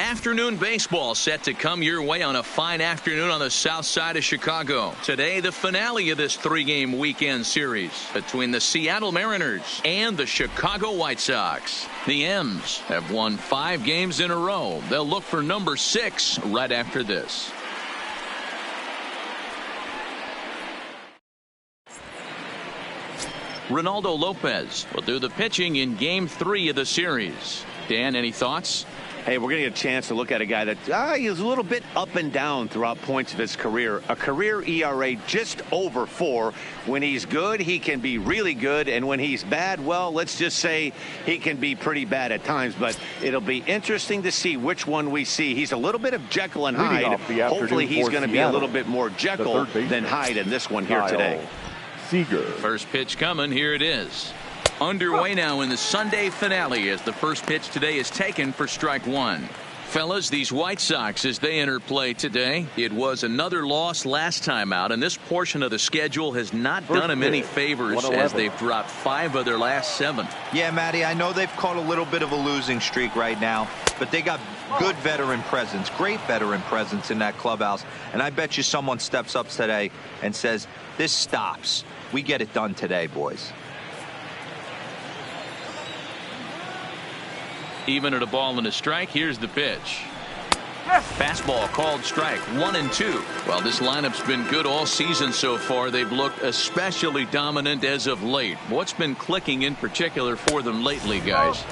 Afternoon baseball set to come your way on a fine afternoon on the south side of Chicago. Today, the finale of this three-game weekend series between the Seattle Mariners and the Chicago White Sox. The M's have won 5 games in a row. They'll look for number 6 right after this. Ronaldo Lopez will do the pitching in Game 3 of the series. Dan, any thoughts? Hey, we're going to get a chance to look at a guy that he's a little bit up and down throughout points of his career. A career ERA just over 4. When he's good, he can be really good. And when he's bad, well, let's just say he can be pretty bad at times. But it'll be interesting to see which one we see. He's a little bit of Jekyll and Hyde. Hopefully he's going to be a little bit more Jekyll than Hyde in this one here today. Seager. First pitch coming. Here it is. Underway now in the Sunday finale as the first pitch today is taken for strike 1. Fellas, these White Sox, as they enter play today, it was another loss last time out, and this portion of the schedule has not done them any favors as they've dropped 5 of their last 7. Yeah, Matty, I know they've caught a little bit of a losing streak right now, but they got good veteran presence, great veteran presence in that clubhouse, and I bet you someone steps up today and says, this stops. We get it done today, boys. Even at a ball and a strike, here's the pitch. Fastball called strike 1 and 2. Well, this lineup's been good all season so far. They've looked especially dominant as of late. What's been clicking in particular for them lately, guys?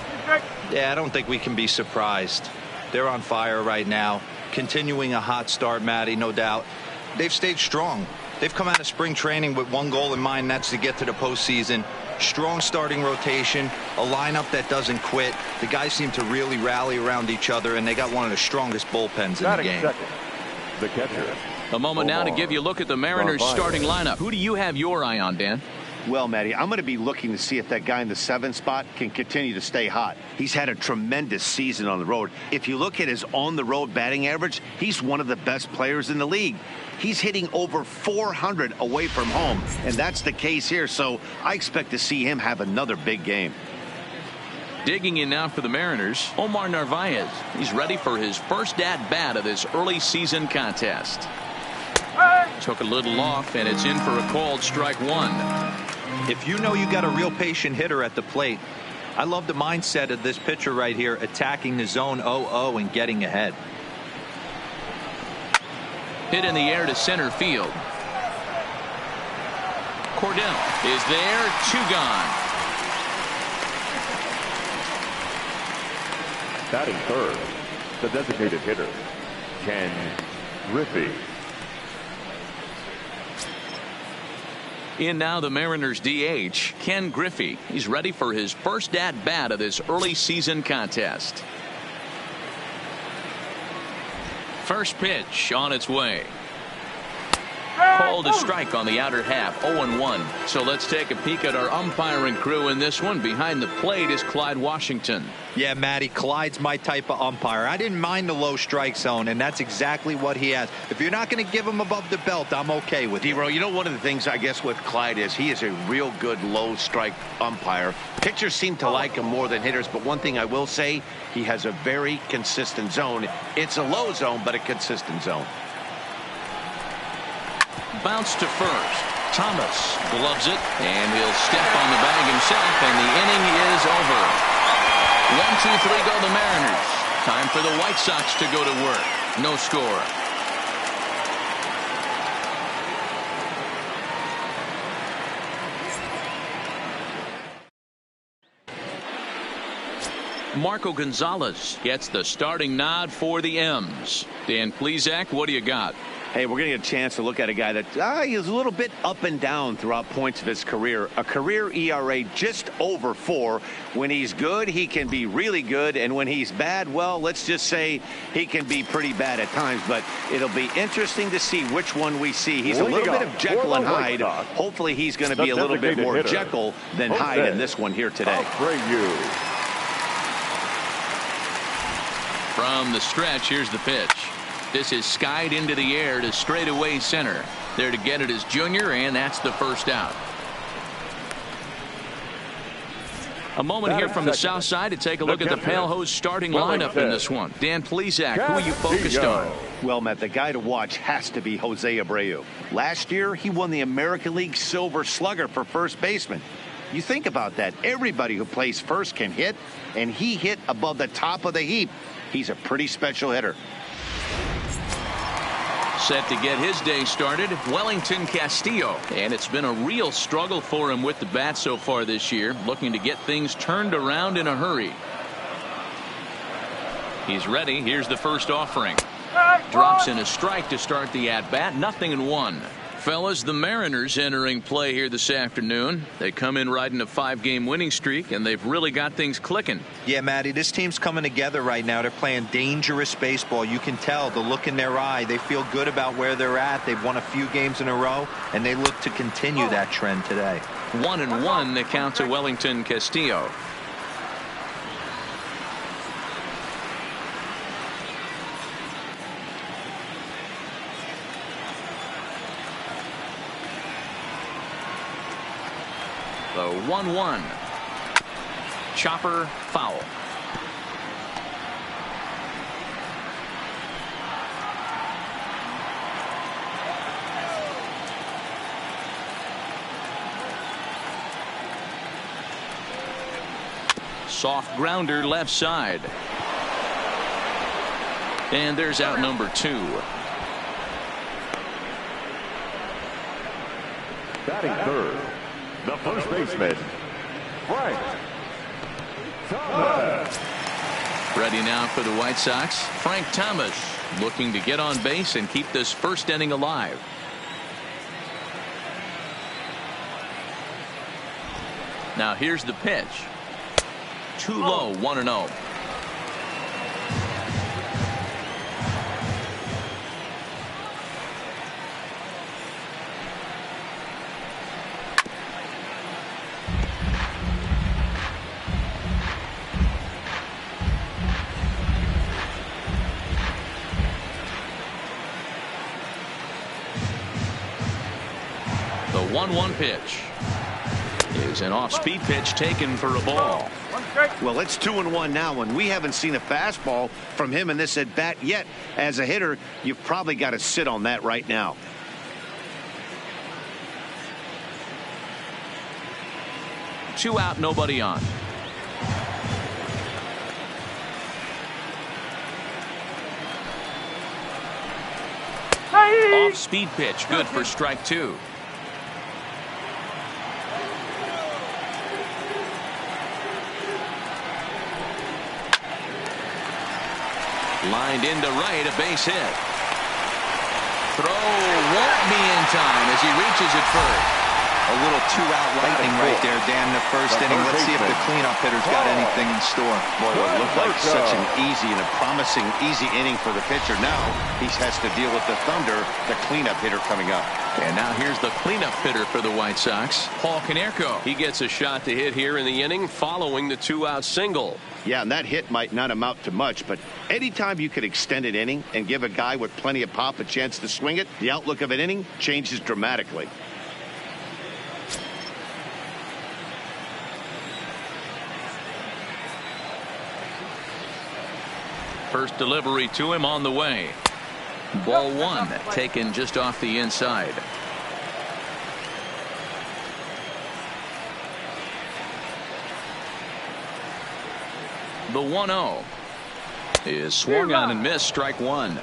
Yeah, I don't think we can be surprised. They're on fire right now. Continuing a hot start, Matty, no doubt. They've stayed strong. They've come out of spring training with one goal in mind, and that's to get to the postseason. Strong starting rotation, a lineup that doesn't quit. The guys seem to really rally around each other, and they got one of the strongest bullpens in the game. Second, the catcher. A moment now to give you a look at the Mariners starting lineup. Who do you have your eye on, Dan? Well, Matty, I'm going to be looking to see if that guy in the 7th spot can continue to stay hot. He's had a tremendous season on the road. If you look at his on-the-road batting average, he's one of the best players in the league. He's hitting over 400 away from home, and that's the case here. So I expect to see him have another big game. Digging in now for the Mariners, Omar Narvaez. He's ready for his first at-bat of this early season contest. Took a little off, and it's in for a called strike 1. If you know you got a real patient hitter at the plate, I love the mindset of this pitcher right here, attacking the zone 0-0 and getting ahead. Hit in the air to center field. Cordell is there, 2 gone. Batting third, the designated hitter, Ken Griffey. In now the Mariners DH, Ken Griffey. He's ready for his first at-bat of this early season contest. First pitch on its way. Called a strike on the outer half, 0-1. So let's take a peek at our umpiring crew in this one. Behind the plate is Clyde Washington. Yeah, Matty, Clyde's my type of umpire. I didn't mind the low strike zone, and that's exactly what he has. If you're not going to give him above the belt, I'm okay with it. D-Row, you know, one of the things I guess with Clyde is he is a real good low strike umpire. Pitchers seem to like him more than hitters, but one thing I will say, he has a very consistent zone. It's a low zone, but a consistent zone. Bounce to first. Thomas gloves it, and he'll step on the bag himself, and the inning is over. 1-2-3 go the Mariners. Time for the White Sox to go to work. No score. Marco Gonzalez gets the starting nod for the M's. Dan Plesac, what do you got? Hey, we're going to get a chance to look at a guy that he's a little bit up and down throughout points of his career. A career ERA just over 4. When he's good, he can be really good. And when he's bad, well, let's just say he can be pretty bad at times. But it'll be interesting to see which one we see. He's a little bit of Jekyll and Hyde. Hopefully he's going to be a little bit more Jekyll than Hyde in this one here today. From the stretch, here's the pitch. This is skied into the air to straightaway center. There to get it is Junior, and that's the first out. A moment here from the south side to take a look at the Pale Hose starting lineup in this one. Dan Plesac, who are you focused on? Well, Matt, the guy to watch has to be Jose Abreu. Last year, he won the American League Silver Slugger for first baseman. You think about that. Everybody who plays first can hit, and he hit above the top of the heap. He's a pretty special hitter. Set to get his day started, Wellington Castillo. And it's been a real struggle for him with the bat so far this year, looking to get things turned around in a hurry. He's ready. Here's the first offering. Drops in a strike to start the at-bat. 0-1. Fellas, the Mariners entering play here this afternoon. They come in riding a 5-game winning streak, and they've really got things clicking. Yeah, Matty, this team's coming together right now. They're playing dangerous baseball. You can tell the look in their eye. They feel good about where they're at. They've won a few games in a row, and they look to continue that trend today. 1-1 the count to Wellington Castillo. The 1-1. Chopper foul. Soft grounder left side. And there's out number 2. Batting third, the first baseman, Frank Thomas. Ready now for the White Sox, Frank Thomas, looking to get on base and keep this first inning alive. Now here's the pitch. Too low, 1-0. The 1-1 pitch is an off-speed pitch taken for a ball. Well, it's 2-1 now, and we haven't seen a fastball from him in this at bat yet. As a hitter, you've probably got to sit on that right now. Two out, nobody on. Off-speed pitch, good for strike 2. Lined into right, a base hit. Throw won't be in time as he reaches it first. A little two-out lightning right there, Dan, in the first inning. Let's see if the cleanup hitter's got anything in store. Boy, it looked like such an easy and a promising easy inning for the pitcher. Now he has to deal with the Thunder, the cleanup hitter coming up. And now here's the cleanup hitter for the White Sox, Paul Konerko. He gets a shot to hit here in the inning following the two-out single. Yeah, and that hit might not amount to much, but anytime you could extend an inning and give a guy with plenty of pop a chance to swing it, the outlook of an inning changes dramatically. First delivery to him on the way. Ball 1 taken just off the inside. The 1-0 is swung on and missed, strike 1.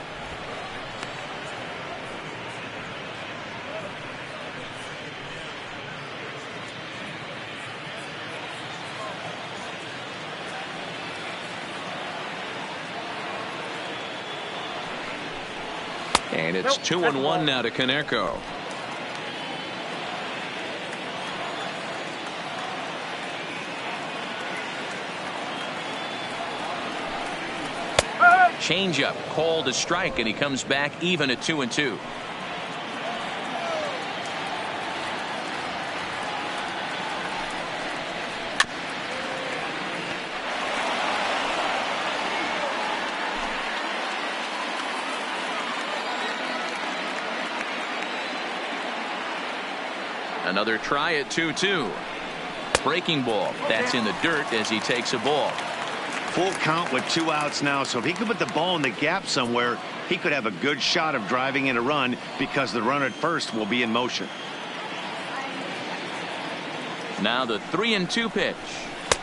And it's 2-1 now to Konerko. Changeup called a strike, and he comes back even at 2-2. Another try at 2-2. breaking ball. That's in the dirt as he takes a ball. Full count with 2 outs now, so if he could put the ball in the gap somewhere, he could have a good shot of driving in a run because the runner at first will be in motion. Now the 3-2 pitch.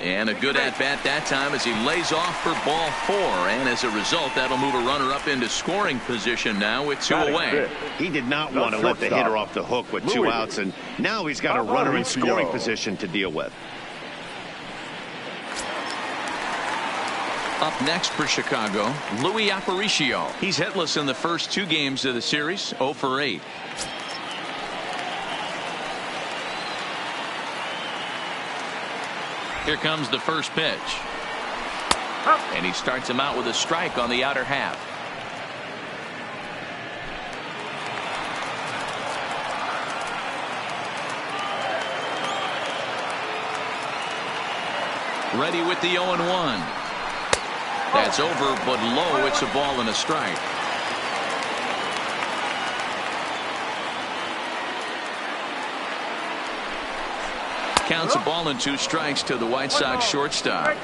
And a good at-bat that time as he lays off for ball 4. And as a result, that'll move a runner up into scoring position now with 2 away. He did not want to let the hitter off the hook with 2 outs, and now he's got a runner in scoring position to deal with. Up next for Chicago, Luis Aparicio. He's hitless in the first 2 games of the series, 0 for 8. Here comes the first pitch. And he starts him out with a strike on the outer half. Ready with the 0-1. That's over, but low. It's a ball and a strike. Counts a ball and 2 strikes to the White Sox shortstop.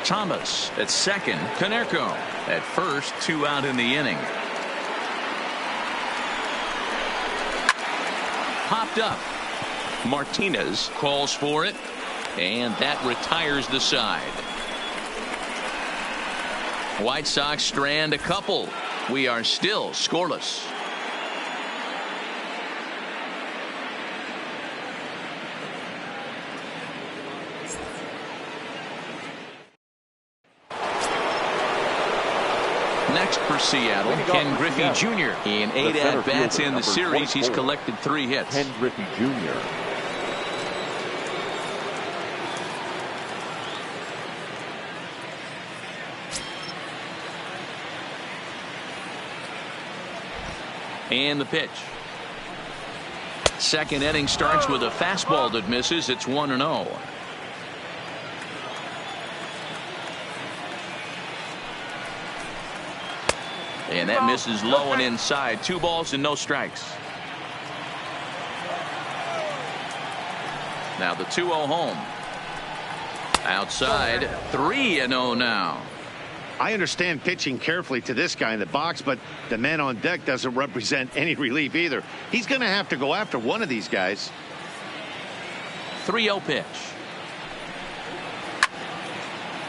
Thomas at second. Konerko at first. 2 out in the inning. Popped up. Martinez calls for it, and that retires the side. White Sox strand a couple. We are still scoreless. Next for Seattle, Ken Griffey Jr. In 8 at-bats in the series, he's collected 3 hits. Ken Griffey Jr. And the pitch. Second inning starts with a fastball that misses. It's 1-0. And that misses low and inside. 2 balls and no strikes. Now the 2-0 home. Outside, 3-0 now. I understand pitching carefully to this guy in the box, but the man on deck doesn't represent any relief either. He's going to have to go after one of these guys. 3-0 pitch.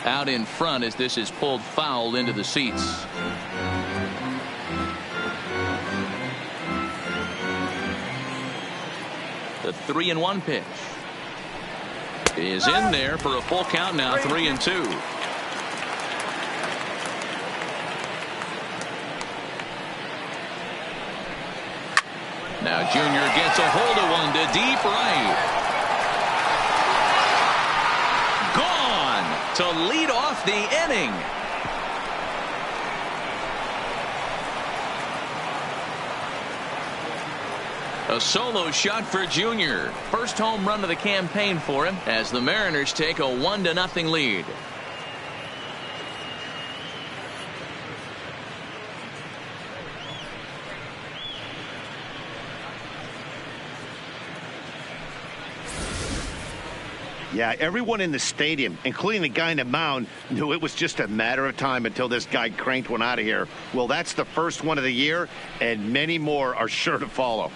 Out in front as this is pulled foul into the seats. The 3-1 pitch is in there for a full count now. 3-2. Now Junior gets a hold of one to deep right. Gone to lead off the inning. A solo shot for Junior. First home run of the campaign for him as the Mariners take a 1-0 lead. Yeah, everyone in the stadium, including the guy in the mound, knew it was just a matter of time until this guy cranked one out of here. Well, that's the first one of the year, and many more are sure to follow.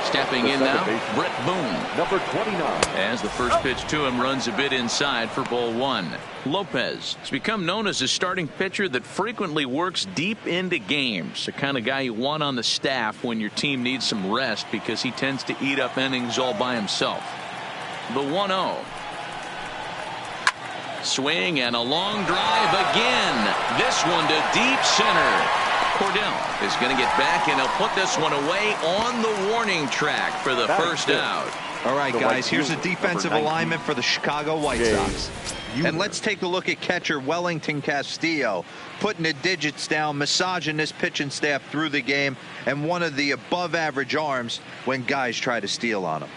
Stepping in now, Brett Boone. Number 29. As the first pitch to him runs a bit inside for ball 1. Lopez has become known as a starting pitcher that frequently works deep into games. The kind of guy you want on the staff when your team needs some rest because he tends to eat up innings all by himself. The 1-0. Swing and a long drive again. This one to deep center. Cordell is going to get back, and he'll put this one away on the warning track for the first out. All right, guys, here's a defensive alignment for the Chicago White Sox. And let's take a look at catcher Wellington Castillo, putting the digits down, massaging this pitching staff through the game, and one of the above-average arms when guys try to steal on him.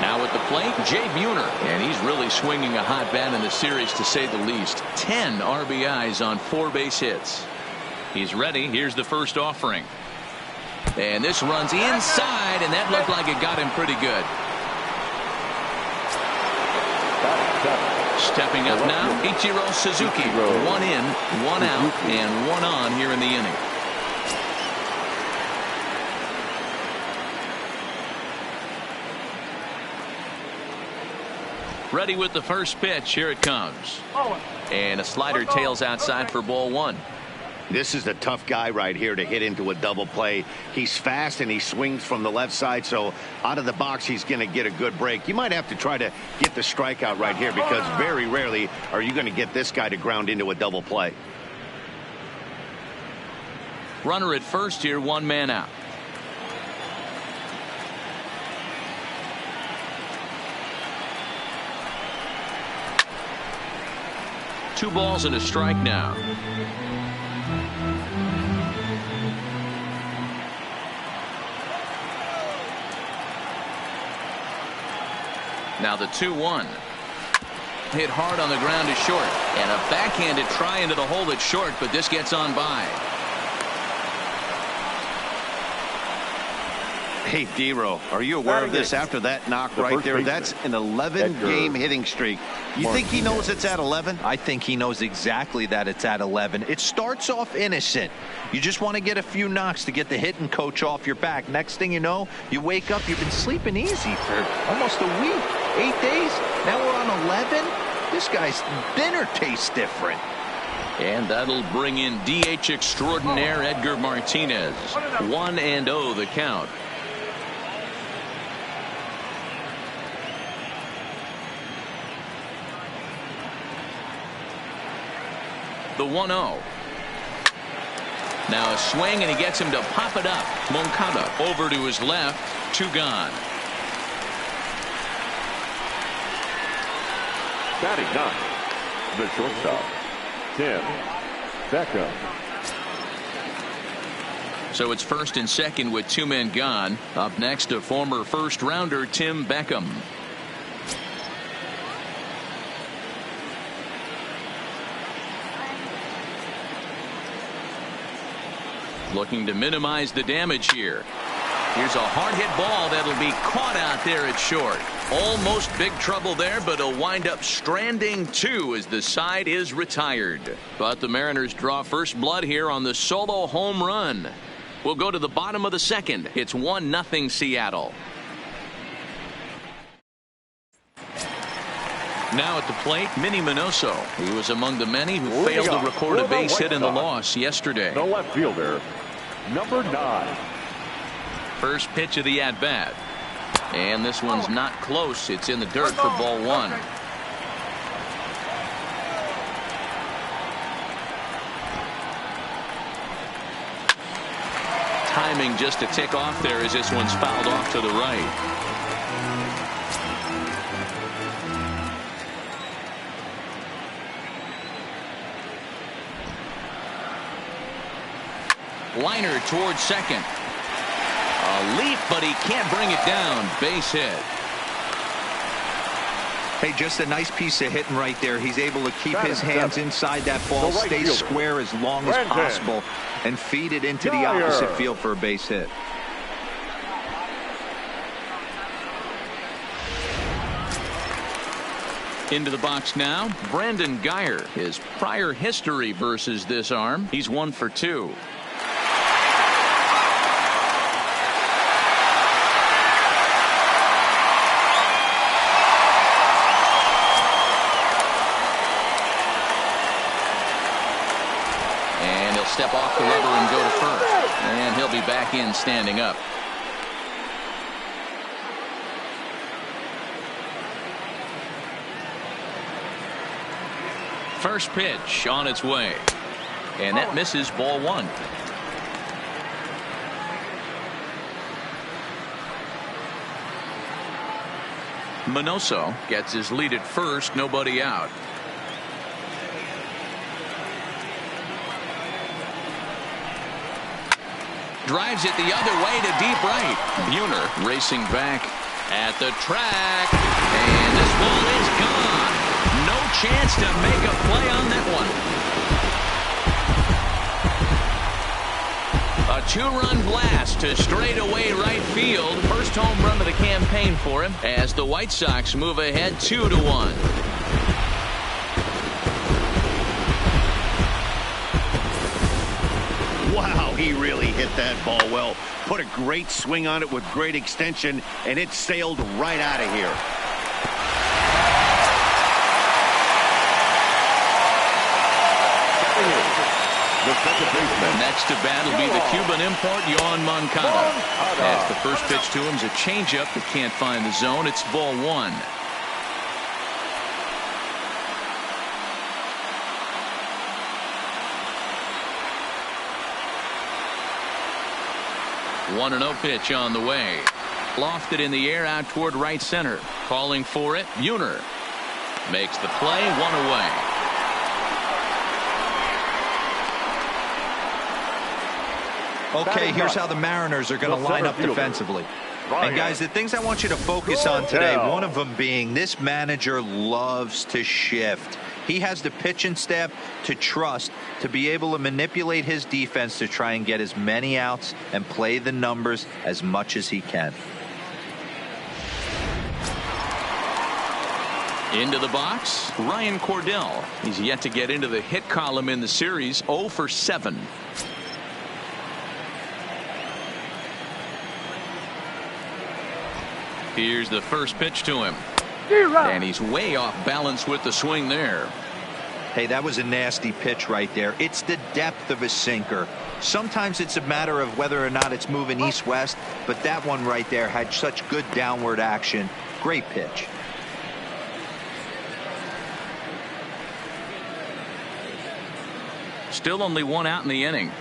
Now with the plate, Jay Buhner. And he's really swinging a hot bat in the series, to say the least. 10 RBIs on 4 base hits. He's ready. Here's the first offering. And this runs inside, and that looked like it got him pretty good. Stepping up now, Ichiro Suzuki. 1 in, 1 out, and 1 on here in the inning. Ready with the first pitch. Here it comes. And a slider tails outside for ball 1. This is a tough guy right here to hit into a double play. He's fast and he swings from the left side, so out of the box he's going to get a good break. You might have to try to get the strikeout right here, because very rarely are you going to get this guy to ground into a double play. Runner at first here, 1 man out. Two balls and a strike now. Now the 2-1. Hit hard on the ground is short. And a backhanded try into the hole that's short, but this gets on by. Hey, D-Row, are you aware of this after that knock right there? That's an 11-game hitting streak. You think he knows it's at 11? I think he knows exactly that it's at 11. It starts off innocent. You just want to get a few knocks to get the hitting coach off your back. Next thing you know, you wake up, you've been sleeping easy for almost a week, 8 days. Now we're on 11. This guy's dinner tastes different. And that'll bring in DH extraordinaire Edgar Martinez. 1-0 the count. The 1-0. Now a swing, and he gets him to pop it up. Moncada over to his left. 2 gone. Batting 9, the shortstop, Tim Beckham. So it's first and second with 2 men gone. Up next, a former first-rounder, Tim Beckham. Looking to minimize the damage here. Here's a hard hit ball that'll be caught out there at short. Almost big trouble there, but he'll wind up stranding 2 as the side is retired. But the Mariners draw first blood here on the solo home run. We'll go to the bottom of the second. It's 1-0 Seattle. Now at the plate, Minnie Minoso. He was among the many who failed to record a base hit in the loss yesterday. The left fielder, number 9. First pitch of the at-bat. And this one's not close. It's in the dirt for ball 1. Timing just a tick off there as this one's fouled off to the right. Liner towards second. A leap, but he can't bring it down. Base hit. Hey, just a nice piece of hitting right there. He's able to keep his hands inside that ball, stay square as long as possible, and feed it into the opposite field for a base hit. Into the box now, Brandon Guyer. His prior history versus this arm, he's 1 for 2. Step off the rubber and go to first. And he'll be back in standing up. First pitch on its way. And that misses ball 1. Minoso gets his lead at first. Nobody out. Drives it the other way to deep right. Buhner racing back. At the track, and this ball is gone. No chance to make a play on that one. A two-run blast to straightaway right field. First home run of the campaign for him as the White Sox move ahead 2-1. Wow, he really hit that ball well. Put a great swing on it with great extension, and it sailed right out of here. The second baseman. Next to bat will be the Cuban import, Yoan Moncada. As the first pitch to him is a changeup that can't find the zone. It's ball one. One and 0 pitch on the way. Lofted in the air out toward right center. Calling for it, Buhner. Makes the play, one away. Okay, here's how the Mariners are going to line up defensively. And guys, the things I want you to focus on today, one of them being this manager loves to shift. He has the pitching staff to trust to be able to manipulate his defense to try and get as many outs and play the numbers as much as he can. Into the box, Ryan Cordell. He's yet to get into the hit column in the series, 0 for 7. Here's the first pitch to him. And he's way off balance with the swing there. Hey, that was a nasty pitch right there. It's the depth of a sinker. Sometimes it's a matter of whether or not it's moving east-west, but that one right there had such good downward action. Great pitch. Still only one out in the inning.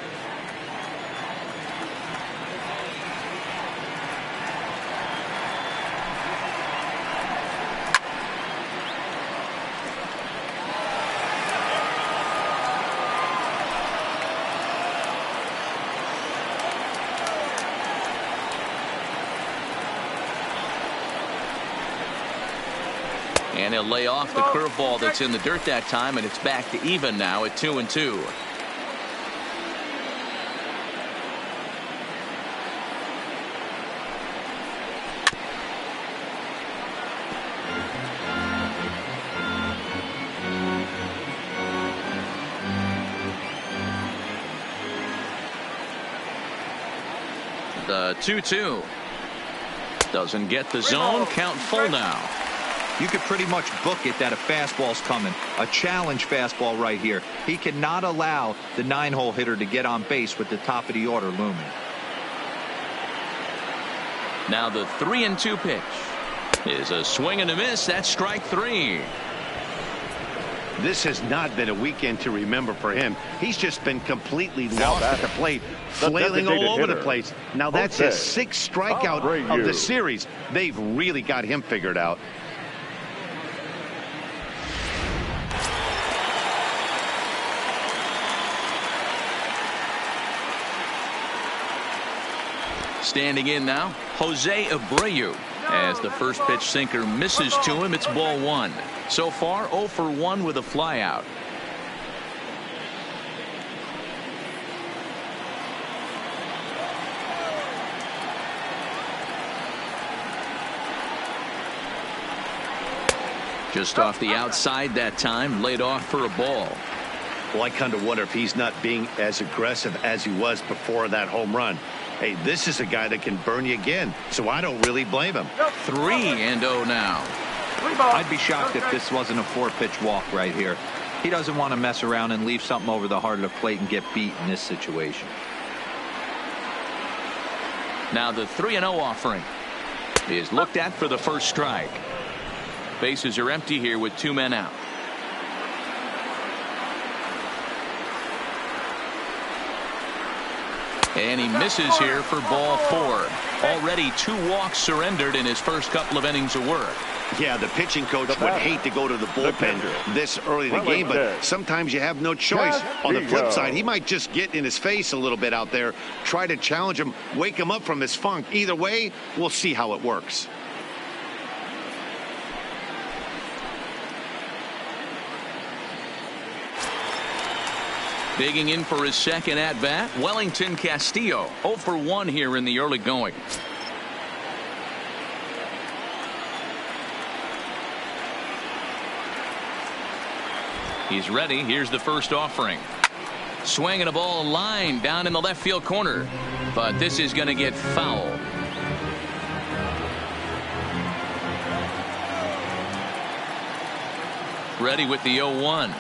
And he'll lay off the curveball that's in the dirt that time, and it's back to even now at 2-2. The 2-2 doesn't get the zone. Count full now. You could pretty much book it that a fastball's coming. A challenge fastball right here. He cannot allow the 9-hole hitter to get on base with the top of the order looming. Now the 3-2 pitch is a swing and a miss. That's strike 3. This has not been a weekend to remember for him. He's just been completely lost at the plate, flailing all over the place. Now that's his 6th strikeout of the series. They've really got him figured out. Standing in now, Jose Abreu. As the first pitch sinker misses to him, it's ball 1. So far 0 for 1 with a flyout. Just off the outside that time, laid off for a ball. Well, I kind of wonder if he's not being as aggressive as he was before that home run. Hey, this is a guy that can burn you again, so I don't really blame him. 3-0 now. I'd be shocked if this wasn't a 4-pitch walk right here. He doesn't want to mess around and leave something over the heart of the plate and get beat in this situation. Now the 3-0 offering is looked at for the first strike. Bases are empty here with 2 men out. And he misses here for ball 4. Already 2 walks surrendered in his first couple of innings of work. Yeah, the pitching coach would hate to go to the bullpen this early in the game, but sometimes you have no choice. On the flip side, he might just get in his face a little bit out there, try to challenge him, wake him up from his funk. Either way, we'll see how it works. Digging in for his second at-bat, Wellington Castillo, 0 for 1 here in the early going. He's ready. Here's the first offering. Swinging a ball line down in the left field corner. But this is going to get foul. Ready with the 0-1.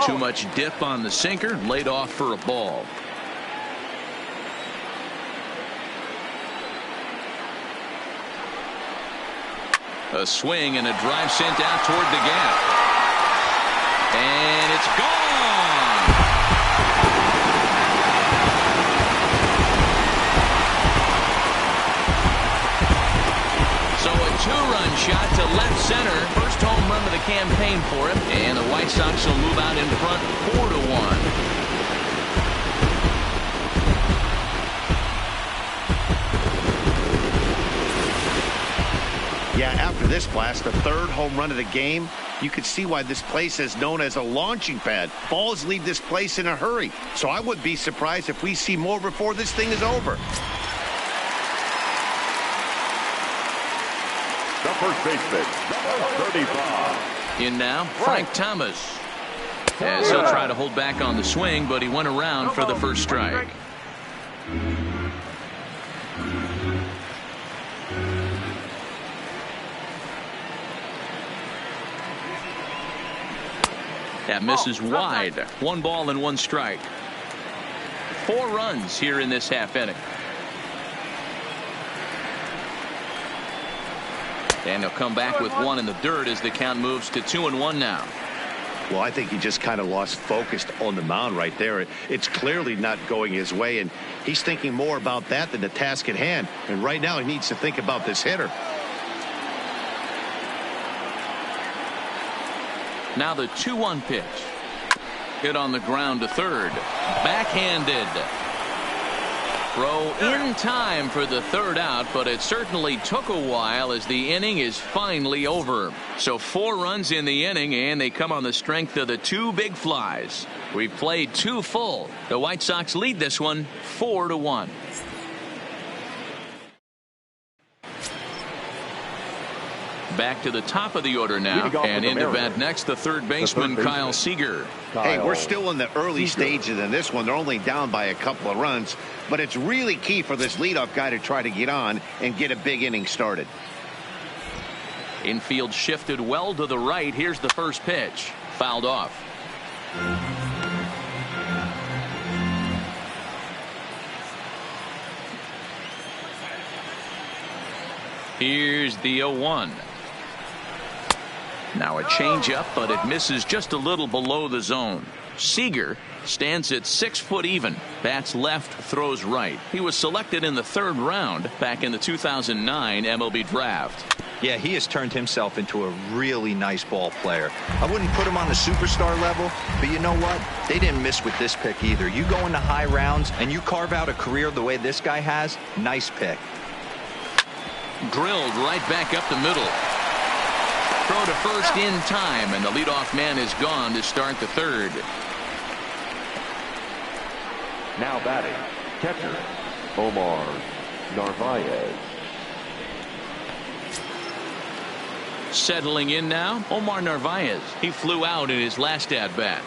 Too much dip on the sinker. Laid off for a ball. A swing and a drive sent out toward the gap. And it's gone. So a two-run shot to left center. First home run of the campaign for him. And the White Sox will move out in front 4-1. Yeah, after this blast, the third home run of the game, you could see why this place is known as a launching pad. Balls leave this place in a hurry. So I would be surprised if we see more before this thing is over. The first baseman, number 35. In now, Frank Thomas. As he'll try to hold back on the swing, but he went around for the first strike. That misses wide. 1 ball and 1 strike. 4 runs here in this half inning. And he'll come back with 1 in the dirt as the count moves to 2-1 now. Well, I think he just kind of lost focus on the mound right there. It's clearly not going his way, and he's thinking more about that than the task at hand. And right now he needs to think about this hitter. Now the 2-1 pitch. Hit on the ground to third. Backhanded. Throw in time for the third out, but it certainly took a while as the inning is finally over. So 4 runs in the inning, and they come on the strength of the 2 big flies. We've played 2 full. The White Sox lead this one 4-1. Back to the top of the order now, and in the bat next, the third baseman, Kyle Seager. Hey, we're still in the early stages in this one. They're only down by a couple of runs, but it's really key for this leadoff guy to try to get on and get a big inning started. Infield shifted well to the right. Here's the first pitch. Fouled off. Here's the 0-1. Now a changeup, but it misses just a little below the zone. Seager stands at 6 foot even. Bats left, throws right. He was selected in the 3rd round back in the 2009 MLB draft. Yeah, he has turned himself into a really nice ball player. I wouldn't put him on the superstar level, but you know what? They didn't miss with this pick either. You go into high rounds and you carve out a career the way this guy has. Nice pick. Drilled right back up the middle. Throw to first in time, and the leadoff man is gone to start the 3rd. Now batting, catcher, Omar Narvaez. Settling in now, Omar Narvaez. He flew out in his last at-bat.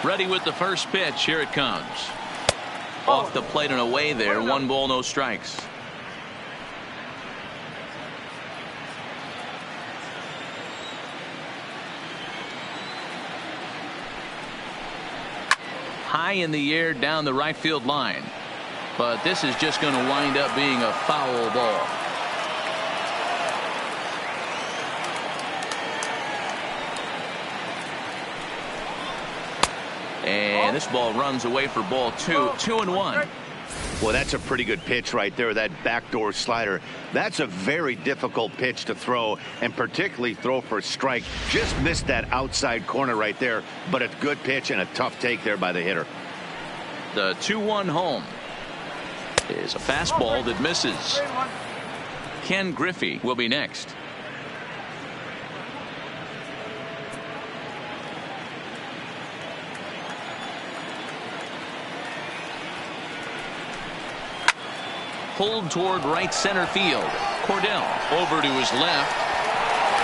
Ready with the first pitch. Here it comes. Off the plate and away there. 1 ball, no strikes. High in the air down the right field line. But this is just going to wind up being a foul ball. And this ball runs away for ball 2. 2-1. Well, that's a pretty good pitch right there, that backdoor slider. That's a very difficult pitch to throw, and particularly throw for a strike. Just missed that outside corner right there, but a good pitch and a tough take there by the hitter. The 2-1 home is a fastball that misses. Ken Griffey will be next. pulled toward right center field. Cordell over to his left,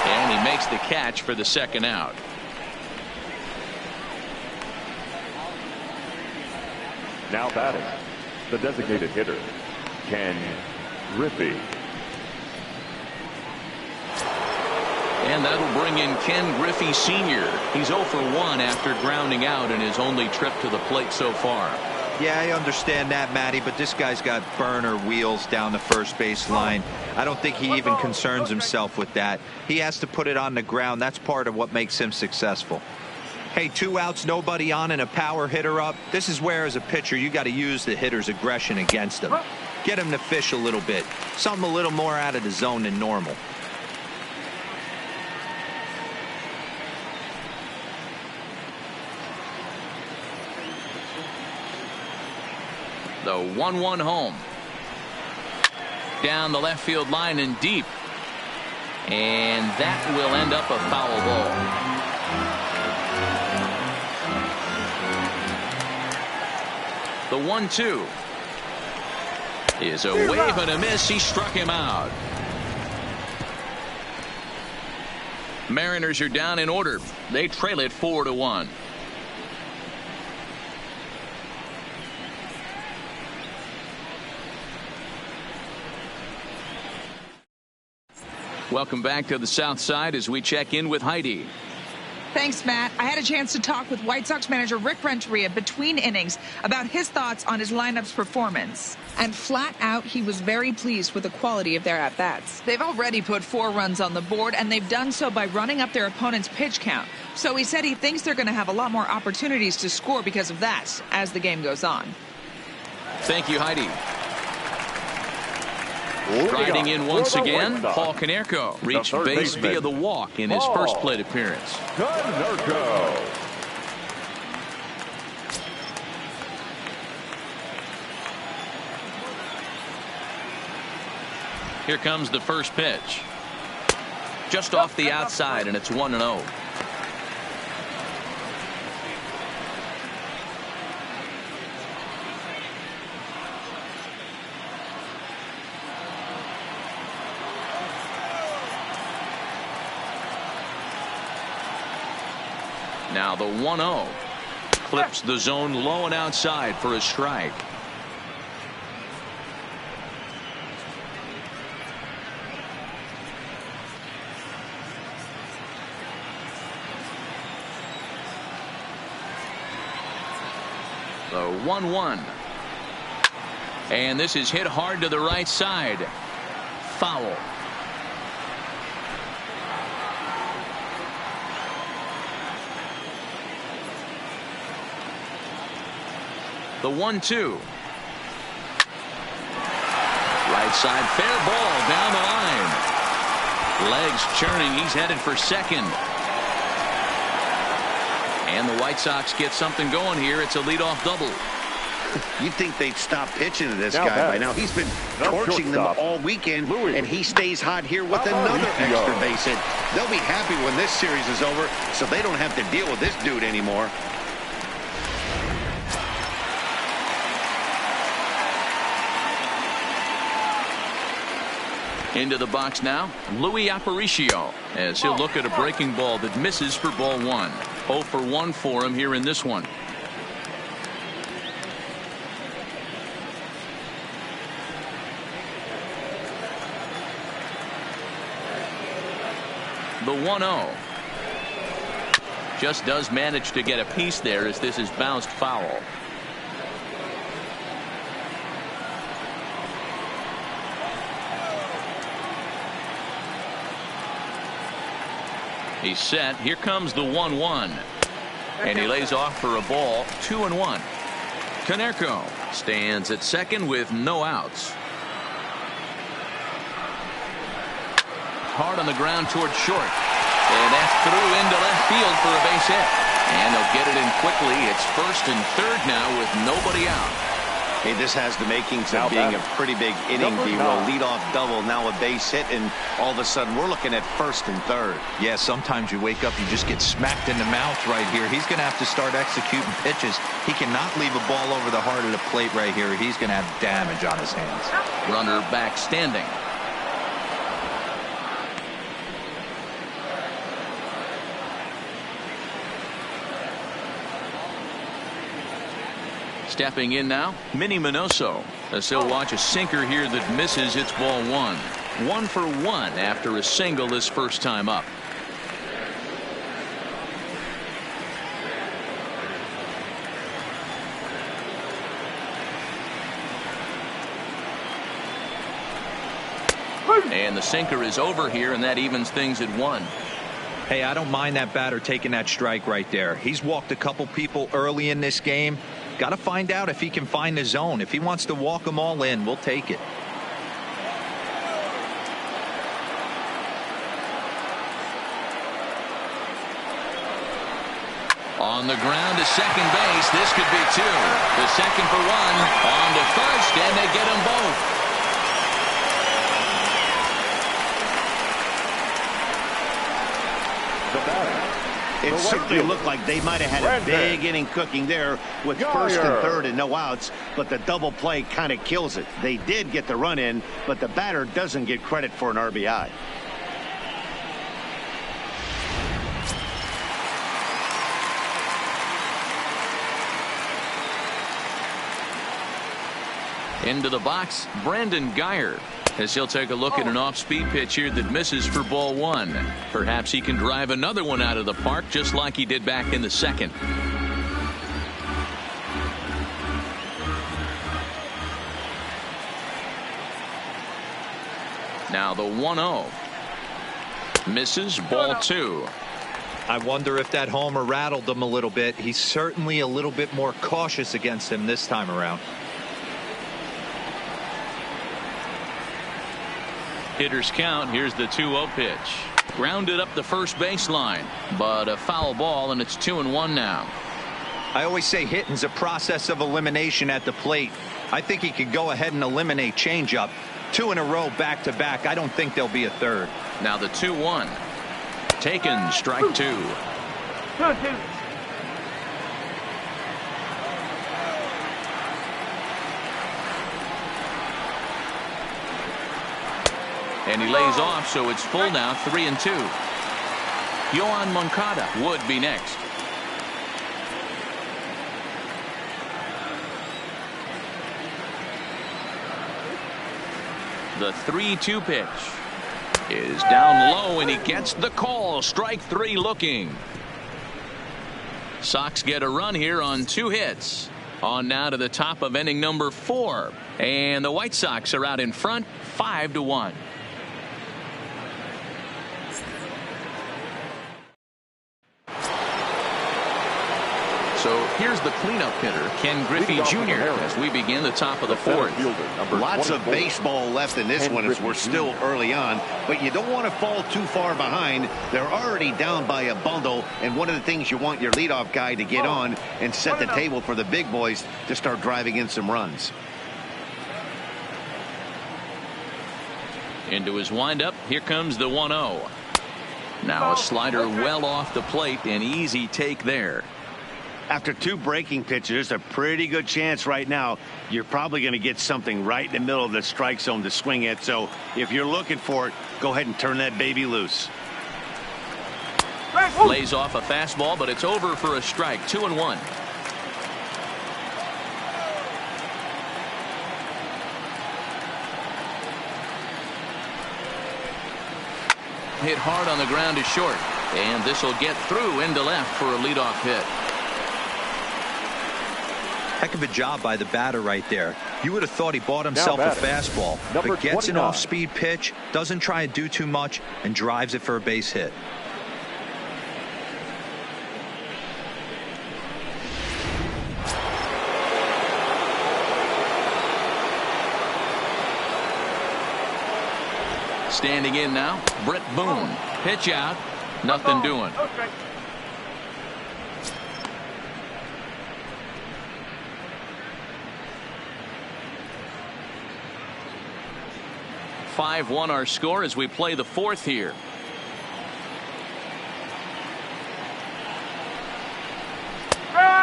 and he makes the catch for the second out. Now batting, the designated hitter, Ken Griffey. And that'll bring in Ken Griffey Sr. He's 0 for 1 after grounding out in his only trip to the plate so far. Yeah, I understand that, Matty, but this guy's got burner wheels down the first base line. I don't think he even concerns himself with that. He has to put it on the ground. That's part of what makes him successful. Hey, 2 outs, nobody on, and a power hitter up. This is where, as a pitcher, you got to use the hitter's aggression against him. Get him to fish a little bit. Something a little more out of the zone than normal. The 1-1 home. Down the left field line and deep. And that will end up a foul ball. The 1-2 is a wave and a miss. He struck him out. Mariners are down in order. They trail it 4-1. Welcome back to the South Side as we check in with Heidi. Thanks, Matt. I had a chance to talk with White Sox manager Rick Renteria between innings about his thoughts on his lineup's performance. And flat out, he was very pleased with the quality of their at-bats. They've already put 4 runs on the board, and they've done so by running up their opponent's pitch count. So he said he thinks they're going to have a lot more opportunities to score because of that as the game goes on. Thank you, Heidi. Striding in once again, Paul Konerko reached base via the walk in his first plate appearance. Konerko. Here comes the first pitch. Just off the outside, and it's 1-0. Now the 1-0 clips the zone low and outside for a strike. The 1-1. And this is hit hard to the right side. Foul. The 1-2. Right side, fair ball down the line. Legs churning. He's headed for second. And the White Sox get something going here. It's a leadoff double. You'd think they'd stop pitching to this guy by now. He's been torching them all weekend, and he stays hot here with another extra base hit. They'll be happy when this series is over, so they don't have to deal with this dude anymore. Into the box now, Louis Aparicio, as he'll look at a breaking ball that misses for ball 1. 0 for 1 for him here in this one. The 1-0 just does manage to get a piece there as this is bounced foul. He's set. Here comes the 1-1. And he lays off for a ball. 2-1. Konerko stands at second with no outs. Hard on the ground towards short. And that's through into left field for a base hit. And they'll get it in quickly. It's first and third now with nobody out. Hey, this has the makings of being a pretty big inning, D-Roll. Leadoff double, now a base hit, and all of a sudden we're looking at first and third. Yeah, sometimes you wake up, you just get smacked in the mouth right here. He's going to have to start executing pitches. He cannot leave a ball over the heart of the plate right here. He's going to have damage on his hands. Runner back standing. Stepping in now, Minnie Minoso, as he'll watch a sinker here that misses. It's ball one. 1 for 1 after a single his first time up. And the sinker is over here, and that evens things at 1. Hey, I don't mind that batter taking that strike right there. He's walked a couple people early in this game. Got to find out if he can find the zone. If he wants to walk them all in, we'll take it. On the ground to second base. This could be 2. The second for 1. On to first, and they get them both. It certainly looked like they might have had a big inning cooking there with first and third and no outs, but the double play kind of kills it. They did get the run in, but the batter doesn't get credit for an RBI. Into the box, Brandon Geyer, as he'll take a look at an off-speed pitch here that misses for ball 1. Perhaps he can drive another one out of the park just like he did back in the second. Now the 1-0. Misses, ball 2. I wonder if that homer rattled him a little bit. He's certainly a little bit more cautious against him this time around. Hitters count. Here's the 2-0 pitch. Grounded up the first baseline, but a foul ball, and it's 2-1 now. I always say hitting's a process of elimination at the plate. I think he could go ahead and eliminate changeup. 2 in a row back to back. I don't think there'll be a third. Now the 2-1. Taken, strike 2. And he lays off, so it's full now, 3-2. Yohan Moncada would be next. The 3-2 pitch is down low, and he gets the call. Strike 3 looking. Sox get a run here on 2 hits. On now to the top of inning number 4. And the White Sox are out in front, 5-1. So here's the cleanup hitter, Ken Griffey Jr., as we begin the top of the 4th. Lots of baseball left in this one as we're still early on, but you don't want to fall too far behind. They're already down by a bundle, and one of the things you want your leadoff guy to get on and set the table for the big boys to start driving in some runs. Into his windup, here comes the 1-0. Now a slider well off the plate, an easy take there. After 2 breaking pitches, a pretty good chance right now you're probably going to get something right in the middle of the strike zone to swing at. So if you're looking for it, go ahead and turn that baby loose. Lays off a fastball, but it's over for a strike. 2-1. Hit hard on the ground is short, and this will get through into left for a leadoff hit. Heck of a job by the batter right there. You would have thought he bought himself a fastball, but gets an off-speed pitch, doesn't try to do too much, and drives it for a base hit. Standing in now, Brett Boone. Pitch out, nothing doing. 5-1 our score as we play the fourth here.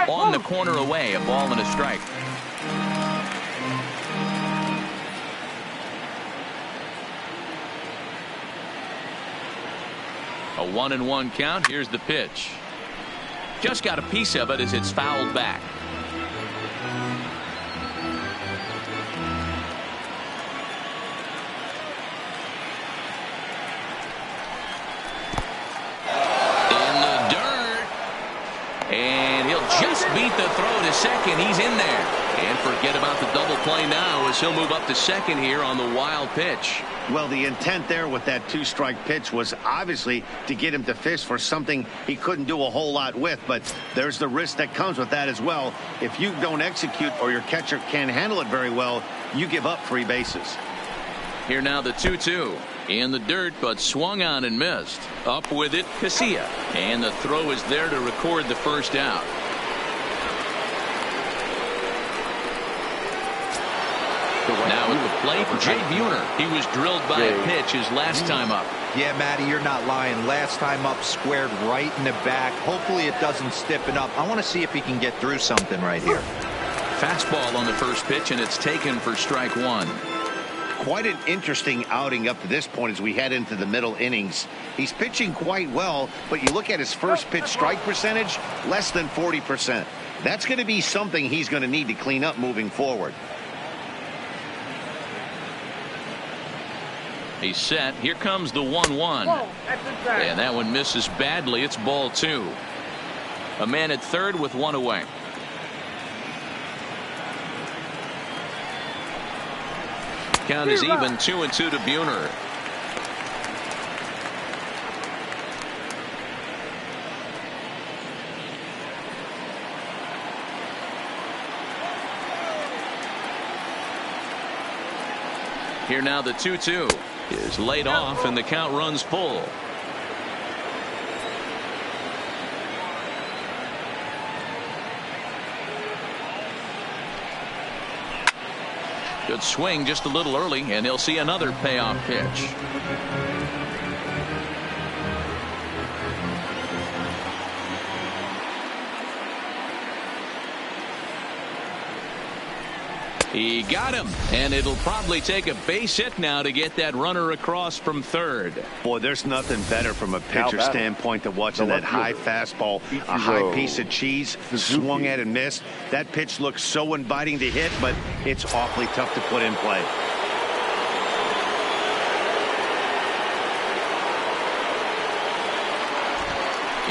On the corner away, a ball and a strike. A 1-1 count. Here's the pitch. Just got a piece of it as it's fouled back. In the dirt. And he'll just beat the throw to second. He's in there. And forget about the double play now as he'll move up to second here on the wild pitch. Well, the intent there with that 2-strike pitch was obviously to get him to fish for something he couldn't do a whole lot with, but there's the risk that comes with that as well. If you don't execute or your catcher can't handle it very well, you give up 3 bases. Here now the 2-2 in the dirt, but swung on and missed. Up with it, Casilla, and the throw is there to record the first out. Now at the plate, Jay Buhner. He was drilled by a pitch his last time up. Yeah, Matty, you're not lying. Last time up, squared right in the back. Hopefully it doesn't stiffen up. I want to see if he can get through something right here. Fastball on the first pitch, and it's taken for strike one. Quite an interesting outing up to this point as we head into the middle innings. He's pitching quite well, but you look at his first pitch strike percentage, less than 40%. That's going to be something he's going to need to clean up moving forward. He's set. Here comes the 1-1. And that one misses badly. It's ball 2. A man at third with 1 away. Count is even, 2-2 to Buhner. Here now the 2-2 is laid off and the count runs full. Good swing just a little early, and he'll see another payoff pitch. He got him, and it'll probably take a base hit now to get that runner across from third. Boy, there's nothing better from a pitcher standpoint than watching that high fastball, a high piece of cheese, swung at and missed. That pitch looks so inviting to hit, but it's awfully tough to put in play.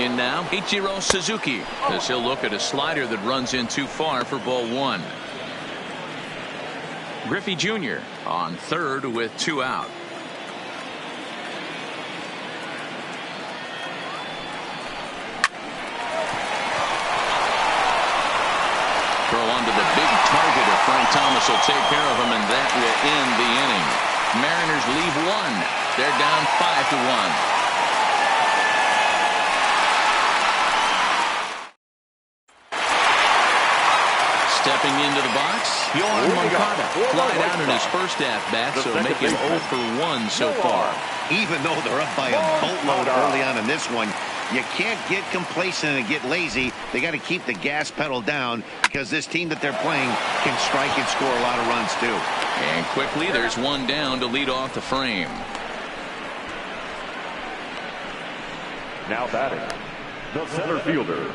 In now, Ichiro Suzuki, as he'll look at a slider that runs in too far for ball 1. Griffey Jr. on third with 2 out. Throw onto the big target of Frank Thomas will take care of him, and that will end the inning. Mariners leave 1. They're down 5-1. Stepping into the box, Yohan Moncada flied out in his first at-bat, so making 0 for 1 so far. Even though they're up by a boatload early on in this one, you can't get complacent and get lazy. They got to keep the gas pedal down because this team that they're playing can strike and score a lot of runs too. And quickly, there's one down to lead off the frame. Now batting, the center fielder,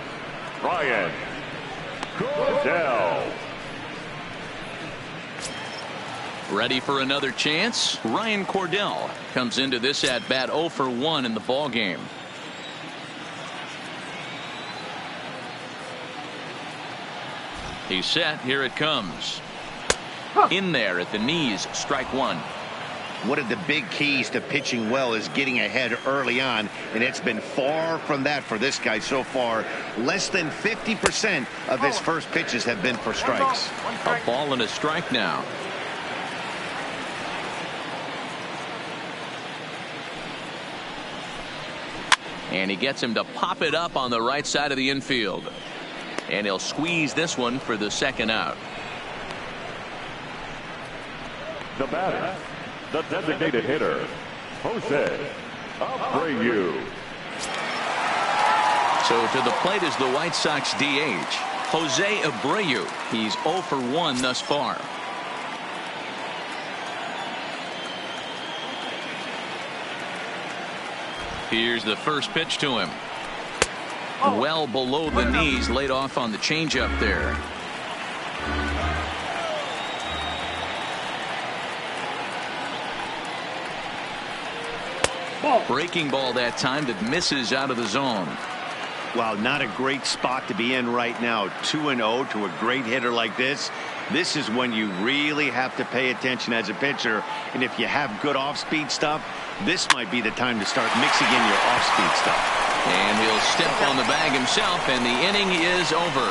Ryan Cordell. Ready for another chance? Ryan Cordell comes into this at bat 0 for 1 in the ball game. He's set. Here it comes. In there at the knees, strike 1. One of the big keys to pitching well is getting ahead early on, and it's been far from that for this guy so far. Less than 50% of his first pitches have been for strikes. A ball and a strike now. And he gets him to pop it up on the right side of the infield. And he'll squeeze this one for the second out. The batter, the designated hitter, Jose Abreu. So to the plate is the White Sox DH, Jose Abreu. He's 0 for 1 thus far. Here's the first pitch to him. Well below the knees, laid off on the changeup there. Breaking ball that time that misses out of the zone. Well, not a great spot to be in right now. 2-0 to a great hitter like this. This is when you really have to pay attention as a pitcher. And if you have good off-speed stuff, this might be the time to start mixing in your off-speed stuff. And he'll step on the bag himself, and the inning is over.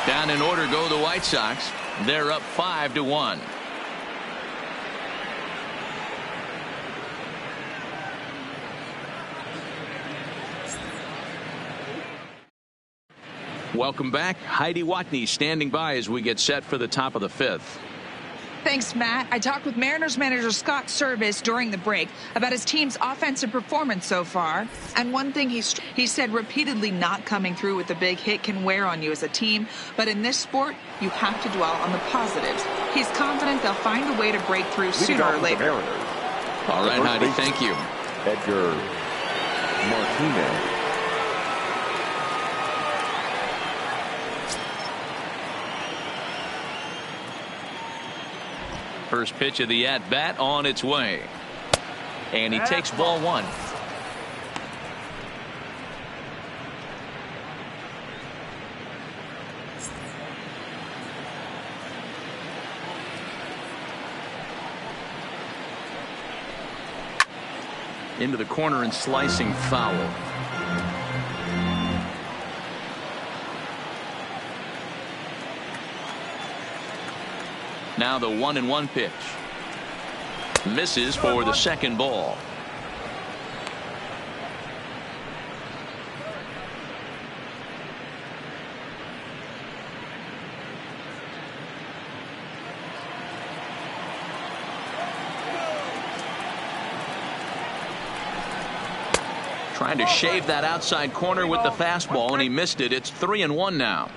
Down in order go the White Sox. They're up 5-1. Welcome back. Heidi Watney standing by as we get set for the top of the 5th. Thanks, Matt. I talked with Mariners manager Scott Service during the break about his team's offensive performance so far. And one thing he said repeatedly, not coming through with a big hit can wear on you as a team. But in this sport, you have to dwell on the positives. He's confident they'll find a way to break through sooner or later. All right, Heidi, thank you. Edgar Martinez. First pitch of the at-bat on its way. And he takes ball 1. Into the corner and slicing foul. Now the 1-1 pitch. Misses for the second ball. Trying to shave that outside corner with the fastball, and he missed it. It's 3-1 now.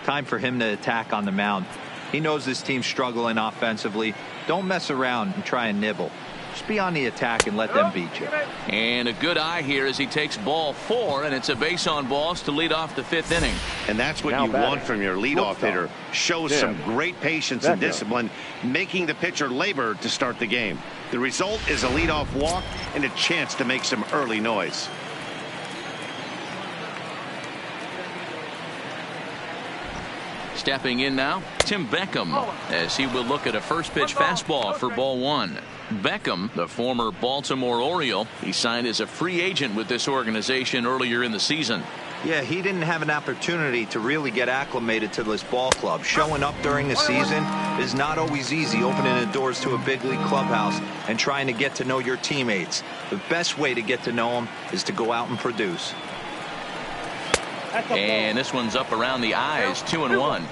Time for him to attack on the mound. He knows this team's struggling offensively. Don't mess around and try and nibble. Just be on the attack and let them beat you. And a good eye here as he takes ball 4, and it's a base on balls to lead off the 5th inning. And that's what you want from your leadoff hitter. Shows some great patience and discipline, making the pitcher labor to start the game. The result is a leadoff walk and a chance to make some early noise. Stepping in now, Tim Beckham, as he will look at a first pitch fastball for ball 1. Beckham, the former Baltimore Oriole, he signed as a free agent with this organization earlier in the season. Yeah, he didn't have an opportunity to really get acclimated to this ball club. Showing up during the season is not always easy, opening the doors to a big league clubhouse and trying to get to know your teammates. The best way to get to know them is to go out and produce. And this one's up around the eyes, 2-1.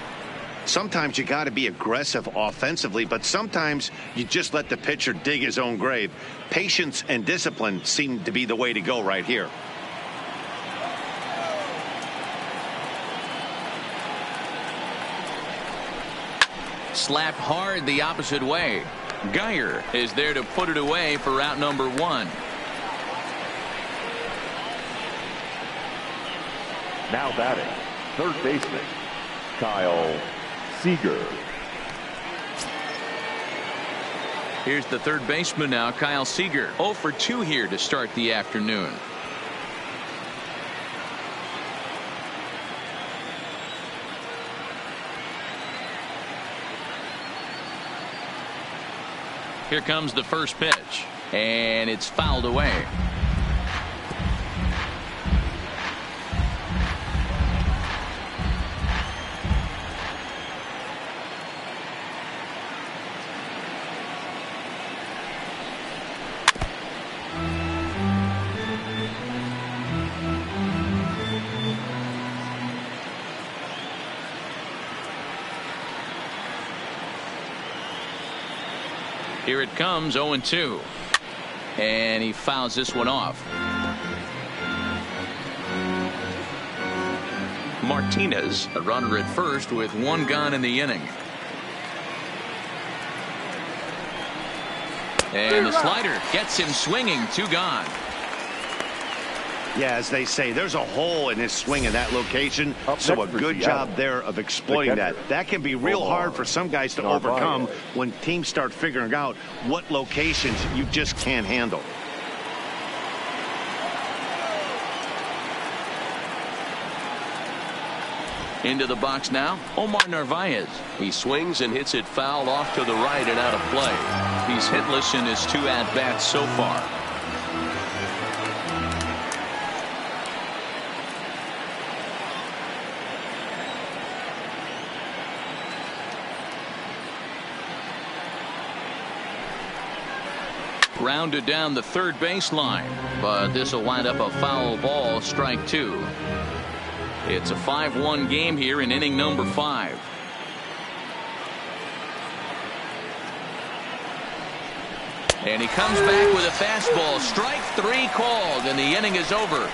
Sometimes you got to be aggressive offensively, but sometimes you just let the pitcher dig his own grave. Patience and discipline seem to be the way to go right here. Slapped hard the opposite way. Geyer is there to put it away for out number 1. Now batting, third baseman, Kyle Seager. Here's the third baseman now, Kyle Seager. 0 for 2 here to start the afternoon. Here comes the first pitch, and it's fouled away. Here it comes, 0-2. And he fouls this one off. Martinez, a runner at first with one gone in the inning. And the slider gets him swinging, 2 gone. Yeah, as they say, there's a hole in his swing in that location, so a good job there of exploiting that. That can be real hard for some guys to overcome when teams start figuring out what locations you just can't handle. Into the box now, Omar Narvaez. He swings and hits it foul off to the right and out of play. He's hitless in his 2 at-bats so far. Rounded down the third baseline, but this will wind up a foul ball, strike 2. It's a 5-1 game here in inning number 5. And he comes back with a fastball. Strike 3 called, and the inning is over.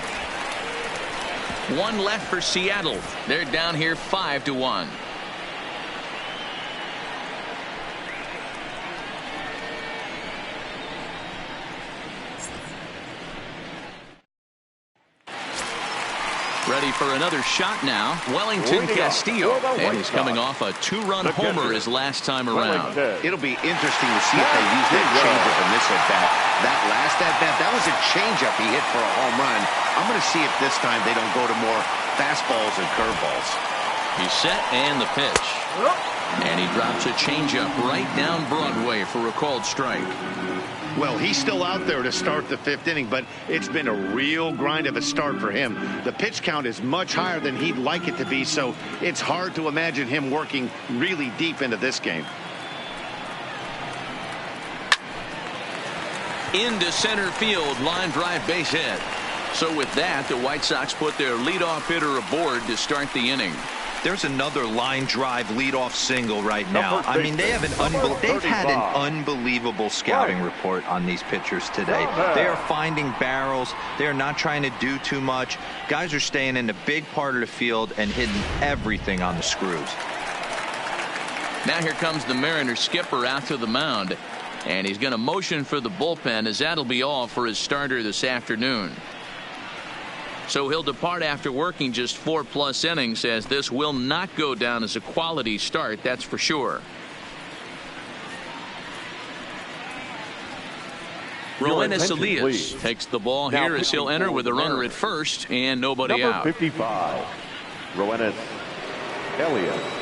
1 left for Seattle. They're down here 5-1. Ready for another shot now. Wellington Castillo. And he's coming off a 2-run homer his last time around. It'll be interesting to see if they use that changeup in this at-bat. That last at-bat, that was a changeup he hit for a home run. I'm going to see if this time they don't go to more fastballs and curveballs. He's set and the pitch. And he drops a changeup right down Broadway for a called strike. Well, he's still out there to start the 5th inning, but it's been a real grind of a start for him. The pitch count is much higher than he'd like it to be, so it's hard to imagine him working really deep into this game. Into center field, line drive, base hit. So with that, the White Sox put their leadoff hitter aboard to start the inning. There's another line drive leadoff single right now. I mean, they've had an unbelievable scouting report on these pitchers today. They are finding barrels. They are not trying to do too much. Guys are staying in the big part of the field and hitting everything on the screws. Now here comes the Mariners skipper out to the mound, and he's going to motion for the bullpen, as that'll be all for his starter this afternoon. So he'll depart after working just 4+ innings, as this will not go down as a quality start, that's for sure. Roenis Elias takes the ball here as he'll enter with a runner at first and nobody out. 55, Roenis Elias.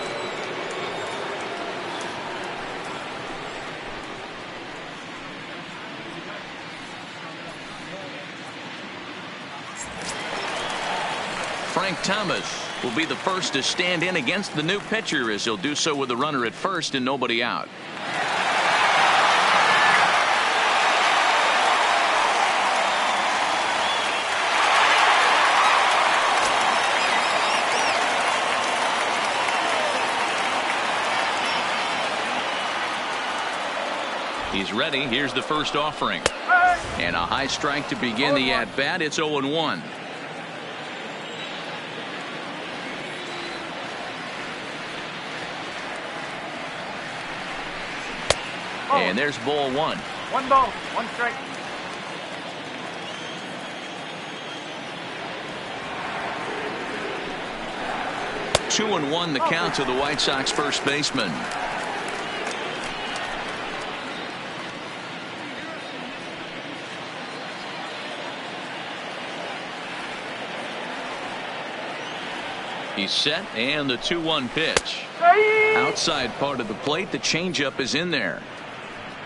Frank Thomas will be the first to stand in against the new pitcher, as he'll do so with a runner at first and nobody out. He's ready. Here's the first offering. And a high strike to begin the at-bat. It's 0-1. And there's ball 1. 1 ball, 1 strike. Two and 1 the count to the White Sox first baseman. He's set, and the 2-1 pitch. Outside part of the plate, the changeup is in there.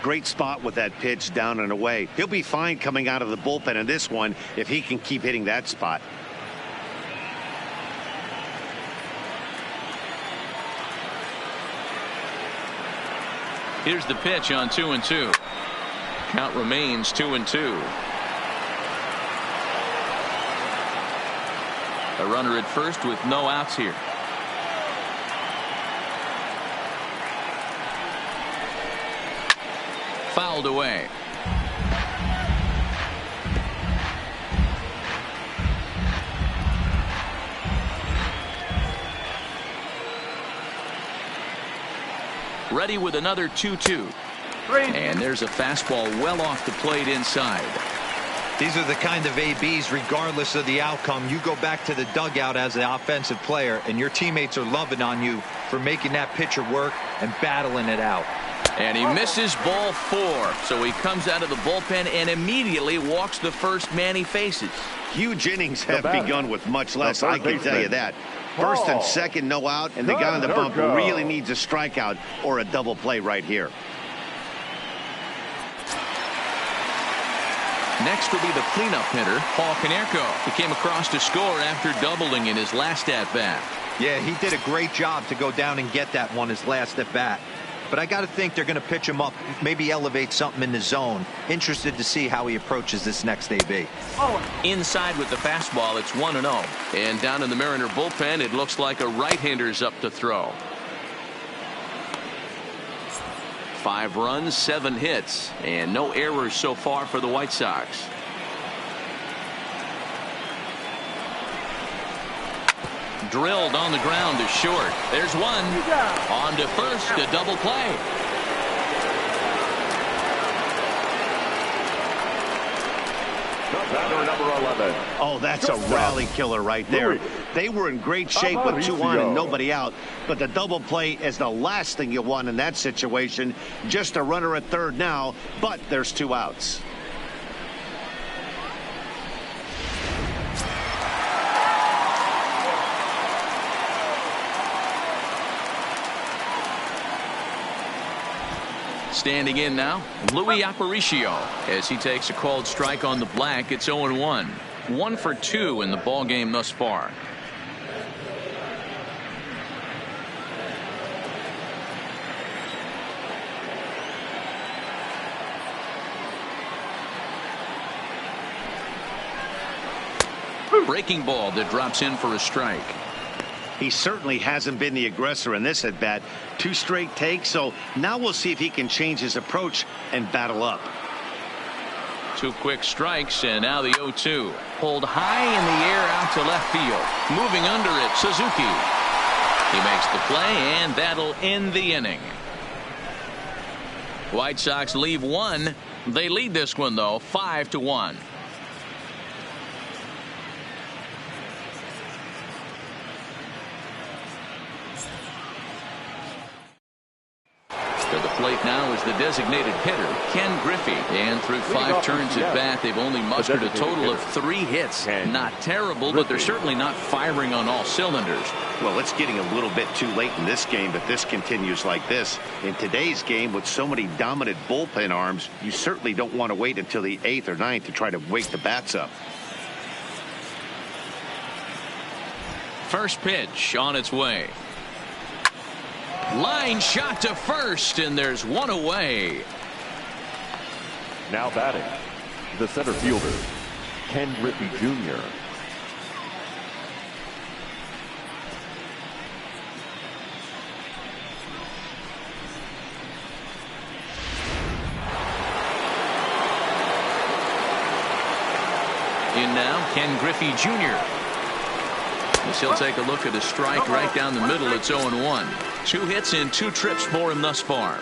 Great spot with that pitch down and away. He'll be fine coming out of the bullpen in this one if he can keep hitting that spot. Here's the pitch on 2-2. Count remains 2-2. A runner at first with no outs here. Fouled away. Ready with another 2-2. And there's a fastball well off the plate inside. These are the kind of ABs, regardless of the outcome. You go back to the dugout as an offensive player, and your teammates are loving on you for making that pitcher work and battling it out. And he misses ball 4. So he comes out of the bullpen and immediately walks the first man he faces. Huge innings have begun with much less, I can tell you that. First and second, no out, and the guy on the bump really needs a strikeout or a double play right here. Next will be the cleanup hitter, Paul Konerko. He came across to score after doubling in his last at-bat. Yeah, he did a great job to go down and get that one his last at-bat. But I got to think they're going to pitch him up, maybe elevate something in the zone. Interested to see how he approaches this next AB. Inside with the fastball, it's 1-0. And down in the Mariner bullpen, it looks like a right-hander's up to throw. 5 runs, 7 hits, and no errors so far for the White Sox. Drilled on the ground to short. There's one. On to first, a double play. Batter number 11. Oh, that's a rally killer right there. They were in great shape with 2 on and nobody out, but the double play is the last thing you want in that situation. Just a runner at third now, but there's 2 outs. Standing in now, Louis Aparicio, as he takes a called strike on the black. It's 0-1. 1 for 2 in the ball game thus far. Breaking ball that drops in for a strike. He certainly hasn't been the aggressor in this at bat. 2 straight takes, so now we'll see if he can change his approach and battle up. 2 quick strikes, and now the 0-2. Pulled high in the air out to left field. Moving under it, Suzuki. He makes the play, and that'll end the inning. White Sox leave 1. They lead this one, though, 5-1. Plate now is the designated hitter, Ken Griffey. And through 5 turns at bat, they've only mustered a total of 3 hits. Not terrible, but they're certainly not firing on all cylinders. Well, it's getting a little bit too late in this game, but this continues like this. In today's game, with so many dominant bullpen arms, you certainly don't want to wait until the 8th or 9th to try to wake the bats up. First pitch on its way. Line shot to first, and there's 1 away. Now batting, the center fielder, Ken Griffey Jr. In now, Ken Griffey Jr. As he'll take a look at a strike right down the middle. It's 0-1. 2 hits in 2 trips for him thus far.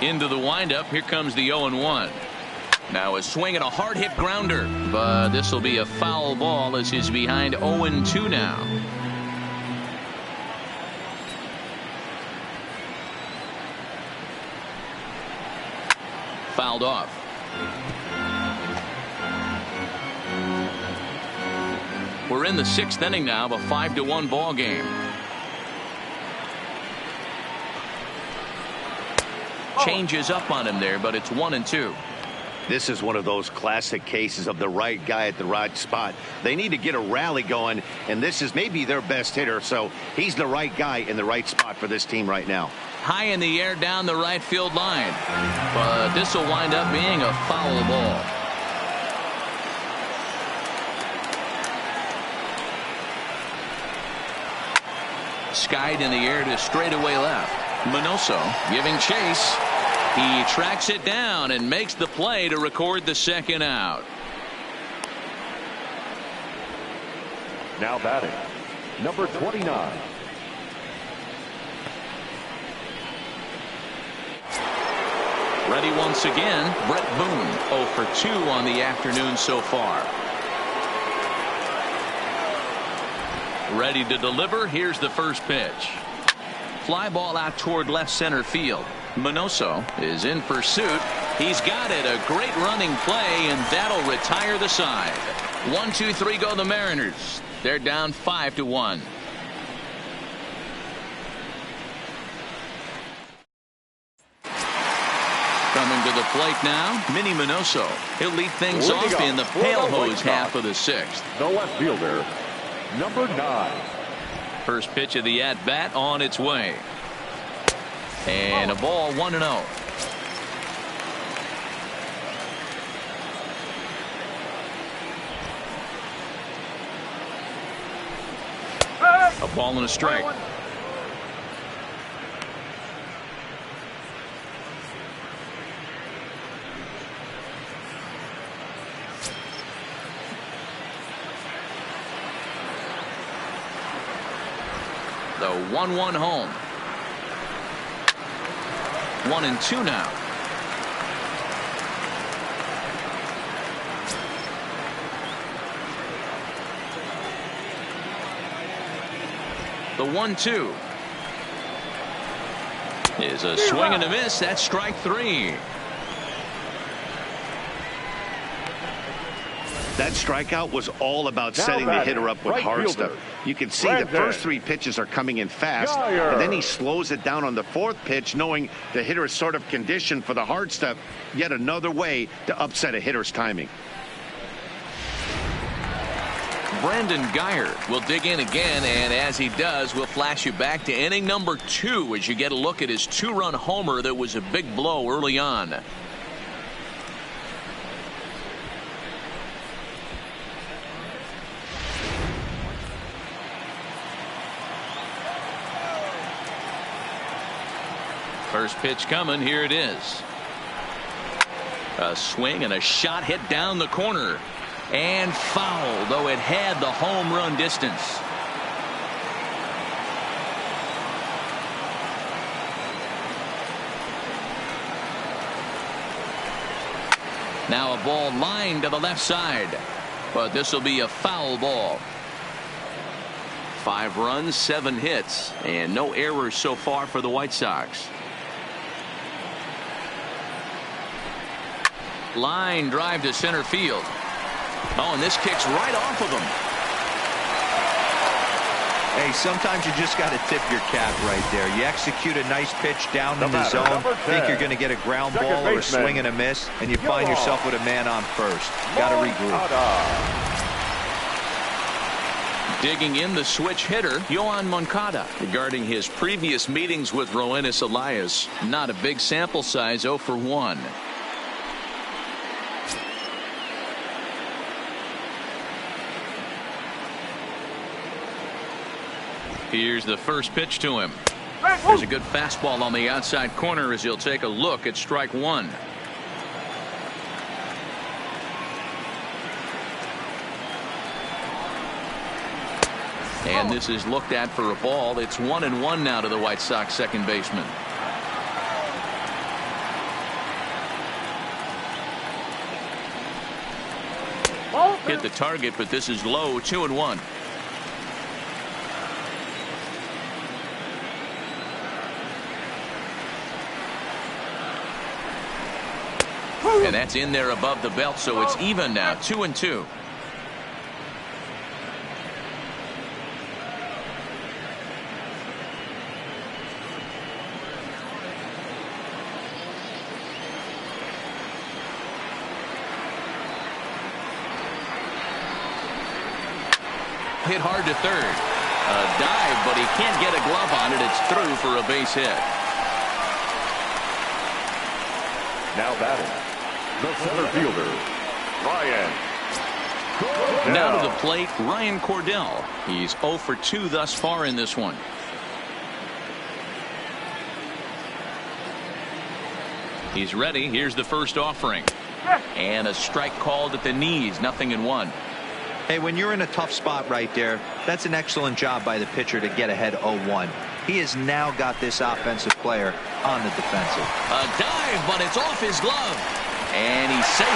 Into the windup. Here comes the 0-1. Now a swing and a hard hit grounder, but this will be a foul ball as he's behind 0-2 now. Fouled off. We're in the 6th inning now of a 5-1 ball game. Changes up on him there, but it's 1-2. This is one of those classic cases of the right guy at the right spot. They need to get a rally going, and this is maybe their best hitter, so he's the right guy in the right spot for this team right now. High in the air down the right field line, but this will wind up being a foul ball. skied in the air to straightaway left. Minoso giving chase. He tracks it down and makes the play to record the second out. Now batting, number 29. Ready once again, Brett Boone, 0 for 2 on the afternoon so far. Ready to deliver. Here's the first pitch. Fly ball out toward left center field. Minoso is in pursuit. He's got it. A great running play, and that'll retire the side. 1-2-3 go the Mariners. They're down 5-1. Coming to the plate now, Minnie Minoso. He'll lead things off in the pale hose half of the sixth. The left fielder, number 9. First pitch of the at-bat on its way. And a ball, 1-0. A ball and a strike. The 1-1 home. 1-2 now. The 1-2 is a swing and a miss. That's strike 3. That strikeout was all about setting the hitter up with hard stuff. You can see the first 3 pitches are coming in fast, and then he slows it down on the 4th pitch, knowing the hitter is sort of conditioned for the hard stuff. Yet another way to upset a hitter's timing. Brandon Geyer will dig in again, and as he does, we'll flash you back to inning number 2 as you get a look at his 2-run homer that was a big blow early on. First pitch coming. Here it is. A swing and a shot hit down the corner. And foul, though it had the home run distance. Now a ball lined to the left side. But this will be a foul ball. 5 runs, 7 hits, and no errors so far for the White Sox. Line drive to center field. Oh, and this kicks right off of him. Hey, sometimes you just got to tip your cap right there. You execute a nice pitch down in the zone, think you're going to get a ground ball or a swing and a miss, and you find yourself with a man on first. Got to regroup. Digging in the switch hitter, Yohan Moncada. Regarding his previous meetings with Roenis Elias, not a big sample size, 0 for 1. Here's the first pitch to him. There's a good fastball on the outside corner as he'll take a look at strike 1. And this is looked at for a ball. It's 1-1 now to the White Sox second baseman. Hit the target, but this is low. 2-1. And that's in there above the belt, so it's even now. 2-2. Hit hard to third. A dive, but he can't get a glove on it. It's through for a base hit. Now batting, the center fielder, Ryan Cordell. Now to the plate, Ryan Cordell. He's 0 for 2 thus far in this one. He's ready. Here's the first offering. And a strike called at the knees. 0-1. Hey, when you're in a tough spot right there, that's an excellent job by the pitcher to get ahead 0-1. He has now got this offensive player on the defensive. A dive, but it's off his glove. And he's safe.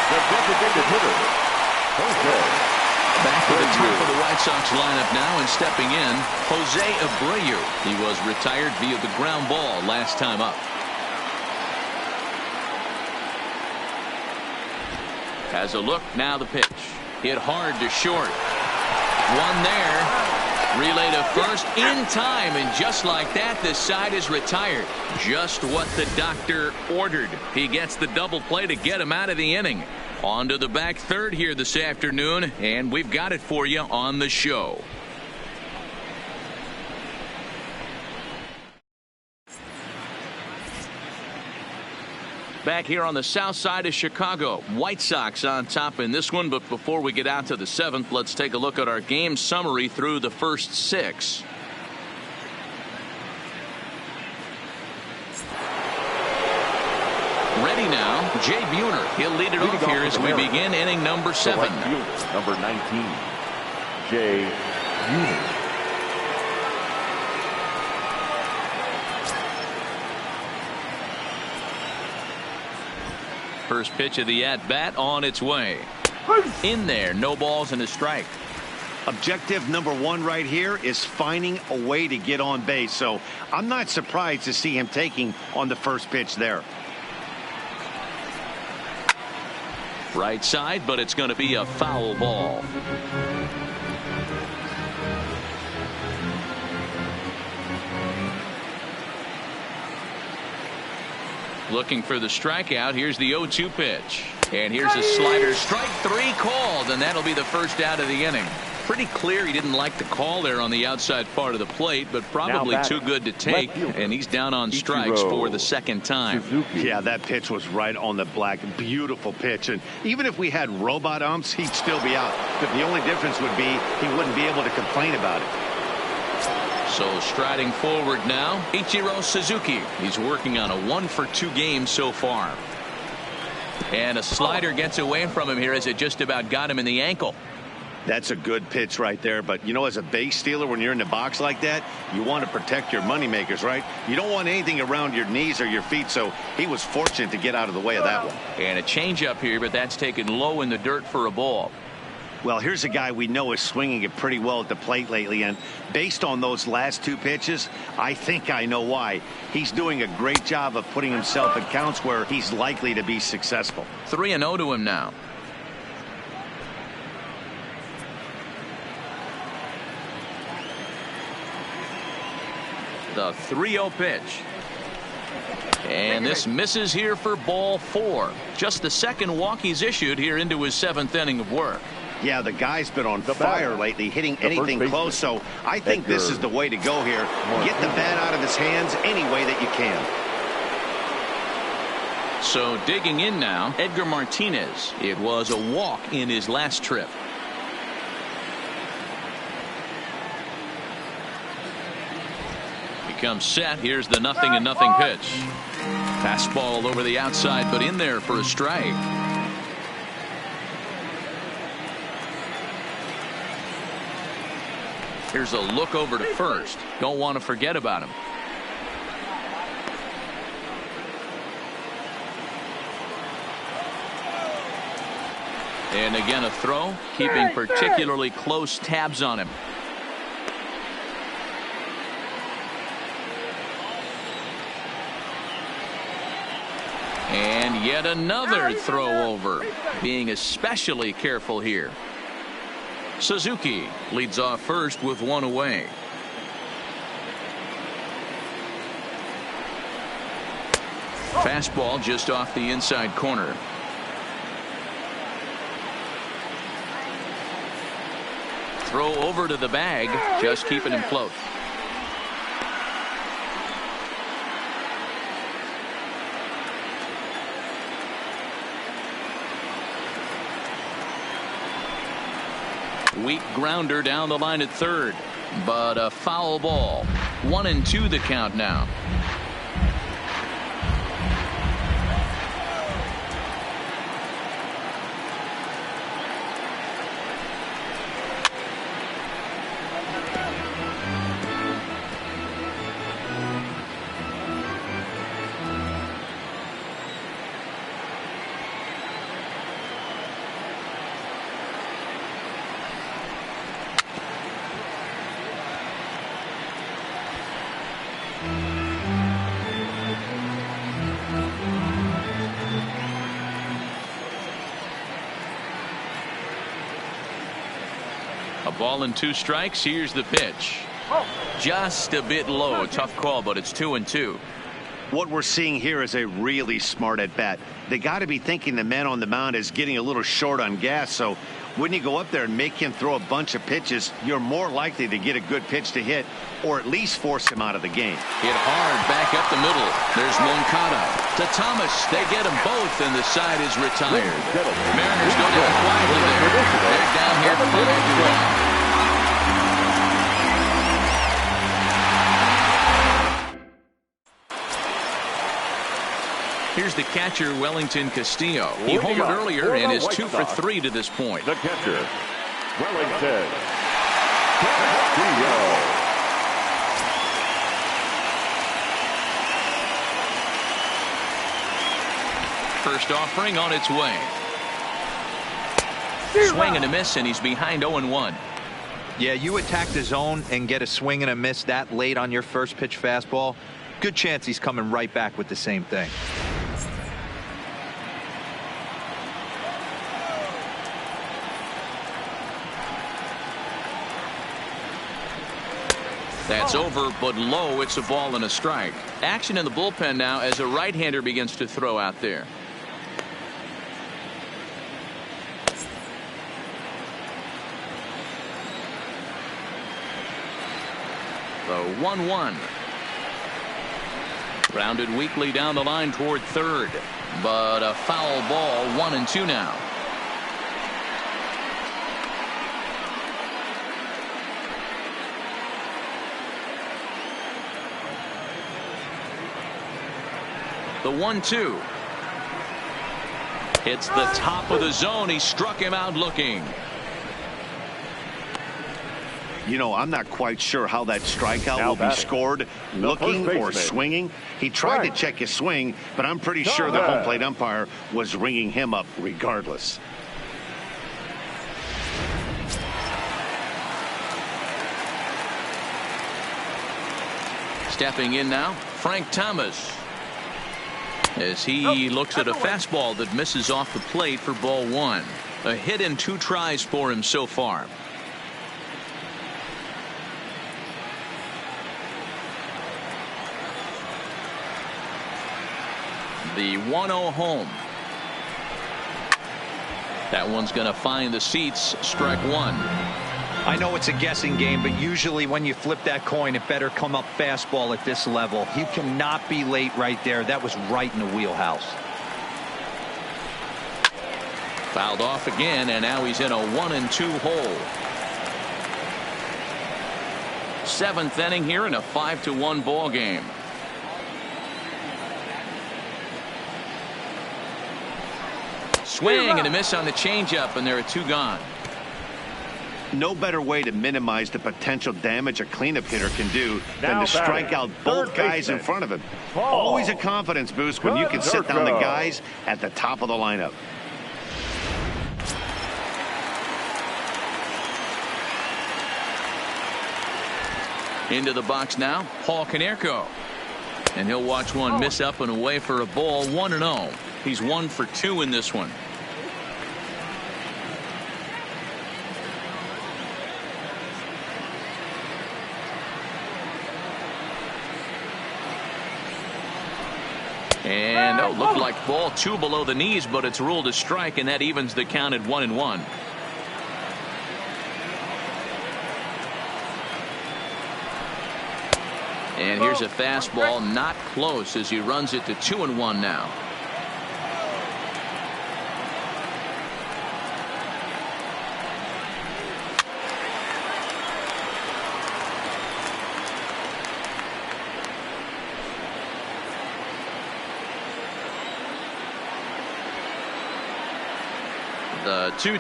The designated hitter, Jose. Back to the top of the White Sox lineup now, and stepping in, Jose Abreu. He was retired via the ground ball last time up. Has a look, now the pitch. Hit hard to short. One there. Relay to first in time, and just like that, this side is retired. Just what the doctor ordered. He gets the double play to get him out of the inning. On to the back third here this afternoon, and we've got it for you on the show. Back here on the south side of Chicago, White Sox on top in this one. But before we get out to the seventh, let's take a look at our game summary through the first 6. Ready now, Jay Buhner. He'll lead it off here as we begin inning number 7. Number 19, Jay Buhner. First pitch of the at-bat on its way. In there, no balls and a strike. Objective number 1 right here is finding a way to get on base. So I'm not surprised to see him taking on the first pitch there. Right side, but it's going to be a foul ball. Looking for the strikeout. Here's the 0-2 pitch. And here's a slider. Strike 3 called, and that'll be the first out of the inning. Pretty clear he didn't like the call there on the outside part of the plate, but probably too good to take, and he's down on strikes for the second time. Yeah, that pitch was right on the black. Beautiful pitch, and even if we had robot umps, he'd still be out. But the only difference would be he wouldn't be able to complain about it. So striding forward now, Ichiro Suzuki. He's working on a 1-for-2 game so far. And a slider gets away from him here as it just about got him in the ankle. That's a good pitch right there. But, you know, as a base stealer, when you're in the box like that, you want to protect your moneymakers, right? You don't want anything around your knees or your feet. So he was fortunate to get out of the way of that one. And a changeup here, but that's taken low in the dirt for a ball. Well, here's a guy we know is swinging it pretty well at the plate lately, and based on those last 2 pitches, I think I know why. He's doing a great job of putting himself in counts where he's likely to be successful. 3-0 to him now. The 3-0 pitch. And this misses here for ball 4. Just the second walk he's issued here into his 7th inning of work. Yeah, the guy's been on fire lately, hitting anything close, so I think this is the way to go here. Get the bat out of his hands any way that you can. So digging in now, Edgar Martinez. It was a walk in his last trip. He comes set. Here's the 0-0 pitch. Fastball over the outside, but in there for a strike. Here's a look over to first. Don't want to forget about him. And again a throw, keeping particularly close tabs on him. And yet another throw over, being especially careful here. Suzuki leads off first with 1 away. Fastball just off the inside corner. Throw over to the bag, just keeping him close. Weak grounder down the line at third. but a foul ball. 1-2 the count now. A ball and 2 strikes. Here's the pitch. Just a bit low. Tough call, but it's 2-2. What we're seeing here is a really smart at bat. They got to be thinking the man on the mound is getting a little short on gas. So when you go up there and make him throw a bunch of pitches, you're more likely to get a good pitch to hit or at least force him out of the game. Hit hard back up the middle. There's Moncada to Thomas. They get them both, and the side is retired. Mariners go down quietly there. They're down here 5-1. Here's the catcher, Wellington Castillo. He homered earlier and is 2 for 3 to this point. The catcher, Wellington Castillo. First offering on its way. Swing and a miss, and he's behind 0-1. Yeah, you attack the zone and get a swing and a miss that late on your first pitch fastball. Good chance he's coming right back with the same thing. That's over, but low. It's a ball and a strike. Action in the bullpen now as a right-hander begins to throw out there. The 1-1. Grounded weakly down the line toward third, but a foul ball. 1-2 now. The 1-2. Hits the top of the zone. He struck him out looking. You know, I'm not quite sure how that strikeout will be scored, looking or swinging. He tried to check his swing, but I'm pretty sure the home plate umpire was ringing him up regardless. Stepping in now, Frank Thomas, as he looks at a fastball that misses off the plate for ball 1. A hit in 2 tries for him so far. The 1-0 home. That one's going to find the seats. Strike 1. I know it's a guessing game, but usually when you flip that coin, it better come up fastball at this level. You cannot be late right there. That was right in the wheelhouse. Fouled off again, and now he's in a 1-2 hole. 7th inning here in a 5-1 ball game. Swing and a miss on the changeup, and there are 2 gone. No better way to minimize the potential damage a cleanup hitter can do than to strike out both guys in front of him. Always a confidence boost when you can sit down the guys at the top of the lineup. Into the box now, Paul Konerko. And he'll watch one miss up and away for a ball. 1-0. He's 1 for 2 in this one. And looked like ball 2 below the knees, but it's ruled a strike, and that evens the count at 1-1. And here's a fastball, not close, as he runs it to 2-1 now. The 2-2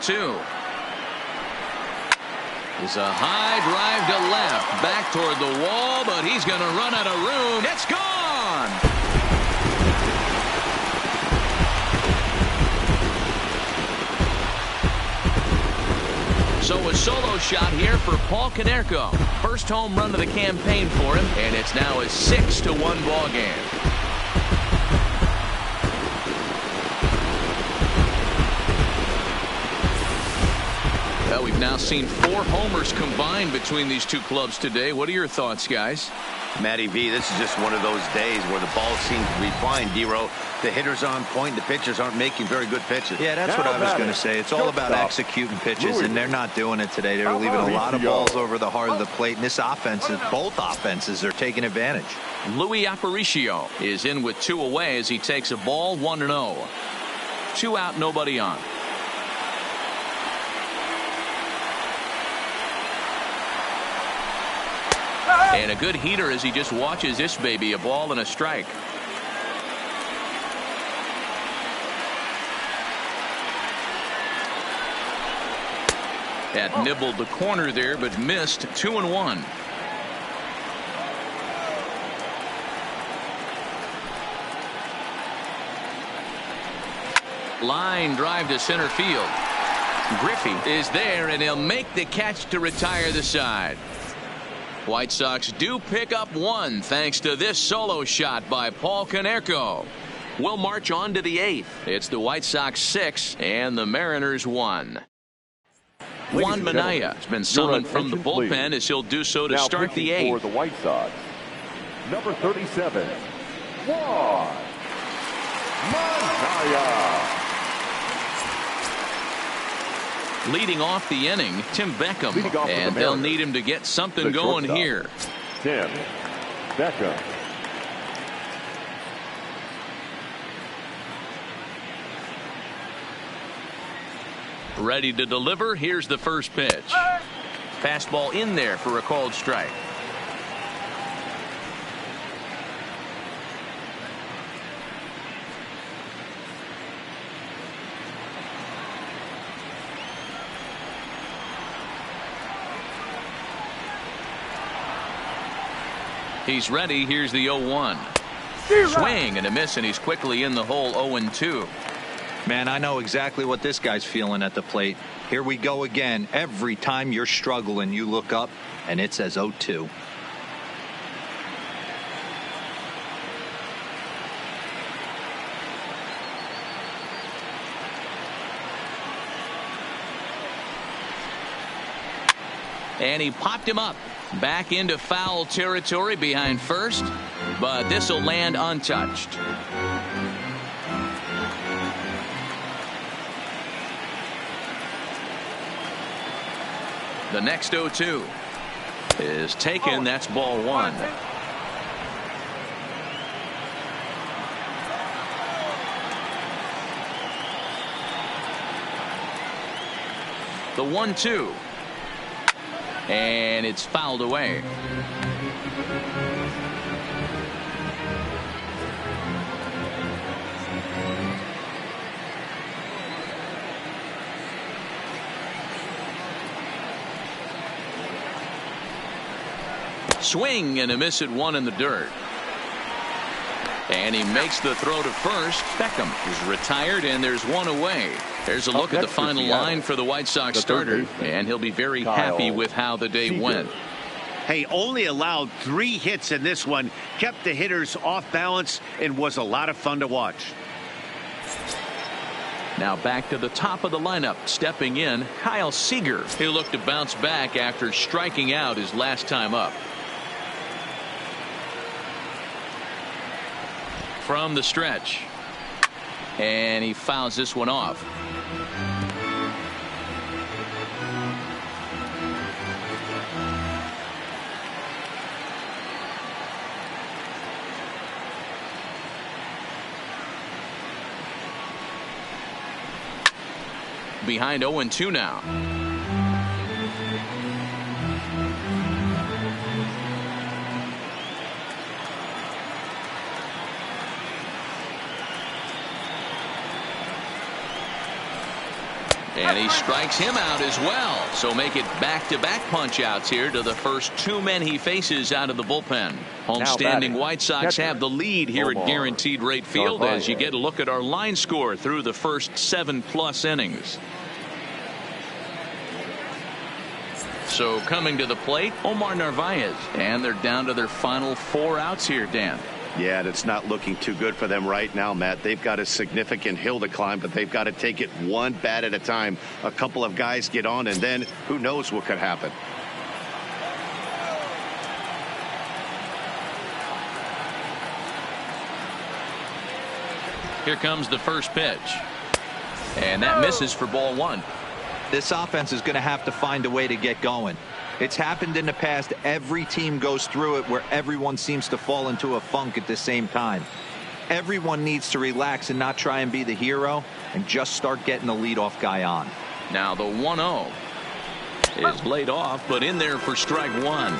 is a high drive to left, back toward the wall, but he's going to run out of room. It's gone. So a solo shot here for Paul Konerko. First home run of the campaign for him, and it's now a 6-1 ball game. Well, we've now seen 4 homers combined between these two clubs today. What are your thoughts, guys? Matty V, this is just one of those days where the ball seems to be flying, D-Row. The hitter's on point. The pitchers aren't making very good pitches. Yeah, that's what I was going to say. It's all about executing pitches, and they're not doing it today. They're leaving a lot of balls over the heart of the plate, and this offense, both offenses are taking advantage. Louis Aparicio is in with 2 away as he takes a ball, 1-0. 2 out, nobody on. And a good heater as he just watches this baby, a ball and a strike. That nibbled the corner there, but missed. 2-1. Line drive to center field. Griffey is there, and he'll make the catch to retire the side. White Sox do pick up 1 thanks to this solo shot by Paul Konerko. We'll march on to the 8th. It's the White Sox 6 and the Mariners 1. Juan Minaya has been summoned from the bullpen as he'll do so to start the 8th. For the White Sox, number 37, Juan Minaya. Leading off the inning, Tim Beckham, and they'll need him to get something going here. Tim Beckham. Ready to deliver. Here's the first pitch. Fastball in there for a called strike. He's ready. Here's the 0-1. Swing and a miss, and he's quickly in the hole. 0-2. Man, I know exactly what this guy's feeling at the plate. Here we go again. Every time you're struggling, you look up and it says 0-2. And he popped him up back into foul territory behind first, but this will land untouched. The next 0-2 is taken. That's ball 1. The 1-2. And it's fouled away. Swing and a miss at 1 in the dirt. And he makes the throw to first. Beckham is retired, and there's 1 away. There's a look at the final line for the White Sox starter, and he'll be very happy with how the day went. Hey, only allowed 3 hits in this one, kept the hitters off balance, and was a lot of fun to watch. Now back to the top of the lineup. Stepping in, Kyle Seager. He'll look to bounce back after striking out his last time up. From the stretch, and he fouls this one off. Behind 0-2 now. And he strikes him out as well. So make it back-to-back punch-outs here to the first two men he faces out of the bullpen. Homestanding White Sox have the lead here at Guaranteed Rate Field as you get a look at our line score through the first 7+ innings. So coming to the plate, Omar Narvaez. And they're down to their final 4 outs here, Dan. Yeah, that's not looking too good for them right now, Matt. They've got a significant hill to climb, but they've got to take it one bat at a time. A couple of guys get on, and then who knows what could happen. Here comes the first pitch. And that misses for ball 1. This offense is going to have to find a way to get going. It's happened in the past. Every team goes through it where everyone seems to fall into a funk at the same time. Everyone needs to relax and not try and be the hero and just start getting the leadoff guy on. Now the 1-0 is laid off, but in there for strike 1.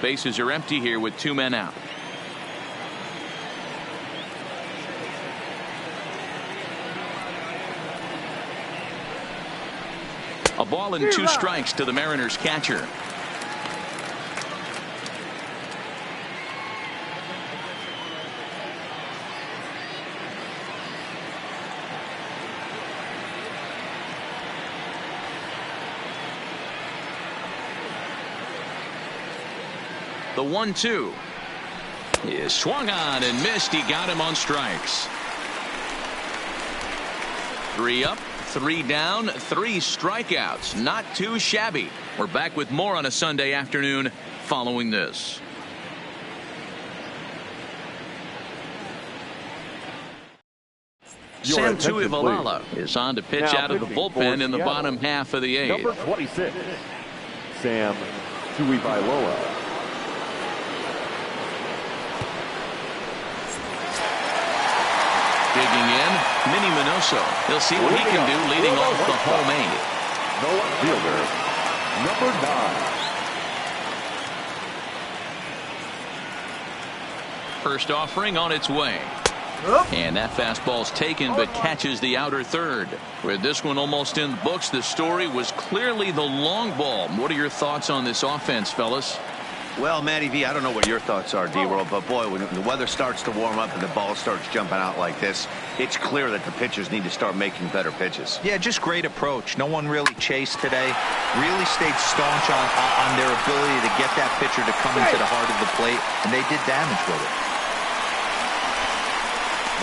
Bases are empty here with 2 men out. A ball and 2 strikes to the Mariners catcher. The 1-2 is swung on and missed. He got him on strikes. 3 up, 3 down, 3 strikeouts. Not too shabby. We're back with more on a Sunday afternoon following this. Sam Tuivalala is on to pitch out of the bullpen in the bottom half of the 8th. Number 26, Sam Tuivalala. Digging in, Minnie Minoso. He'll see what he can do leading off the home 8. The left fielder, number 9. First offering on its way. And that fastball's taken but catches the outer third. With this one almost in the books, the story was clearly the long ball. What are your thoughts on this offense, fellas? Well, Matty V, I don't know what your thoughts are, D-Roll, but boy, when the weather starts to warm up and the ball starts jumping out like this, it's clear that the pitchers need to start making better pitches. Yeah, just great approach. No one really chased today. Really stayed staunch on their ability to get that pitcher to come into the heart of the plate, and they did damage with it.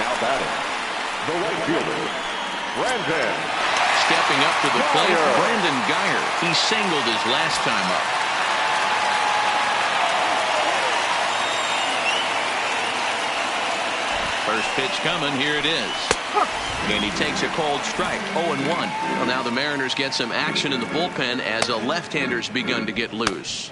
Now batting, the right fielder, Brandon. Stepping up to the plate, Brandon Guyer. He singled his last time up. First pitch coming, here it is. And he takes a cold strike, 0-1. Well, now the Mariners get some action in the bullpen as a left-hander's begun to get loose.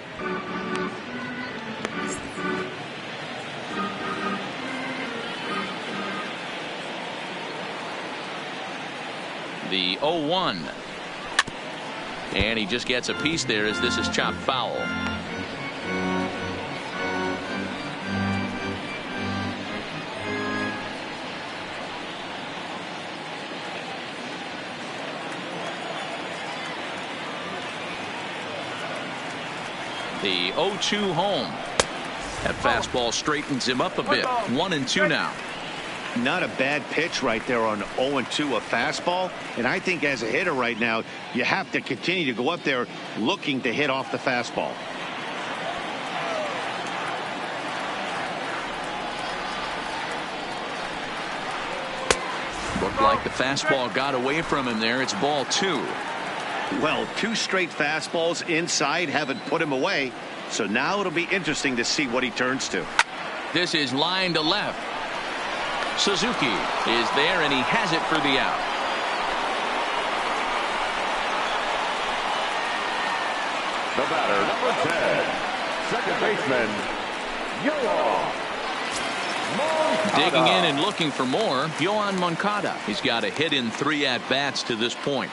The 0-1. And he just gets a piece there as this is chopped foul. The 0-2 home. That fastball straightens him up a bit. 1-2 now. Not a bad pitch right there on 0-2, a fastball. And I think as a hitter right now, you have to continue to go up there looking to hit off the fastball. Looked like the fastball got away from him there. It's ball 2. Well, 2 straight fastballs inside haven't put him away. So now it'll be interesting to see what he turns to. This is line to left. Suzuki is there, and he has it for the out. The batter, number 10, second baseman, Yohan Moncada. Digging in and looking for more, Yohan Moncada. He's got a hit in 3 at-bats to this point.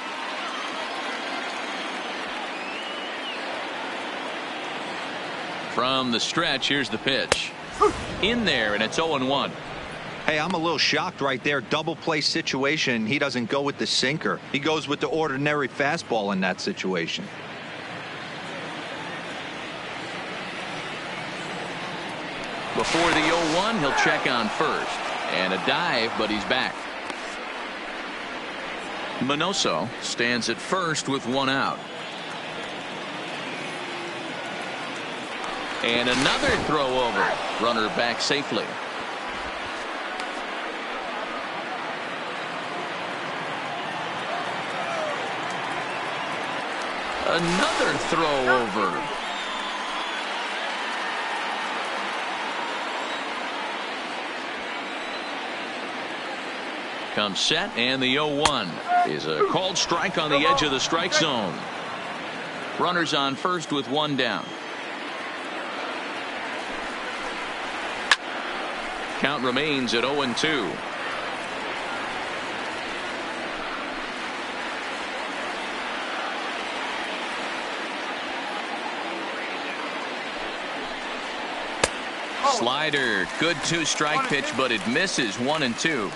From the stretch, here's the pitch. In there, and it's 0-1. Hey, I'm a little shocked right there. Double play situation. He doesn't go with the sinker. He goes with the ordinary fastball in that situation. Before the 0-1, he'll check on first. And a dive, but he's back. Minoso stands at first with one out. And another throw over. Runner back safely. Another throw over. Comes set, and the 0-1 is a called strike on the edge of the strike zone. Runners on first with one down. Count remains at 0-2. Slider, good two-strike pitch, but it misses. 1-2.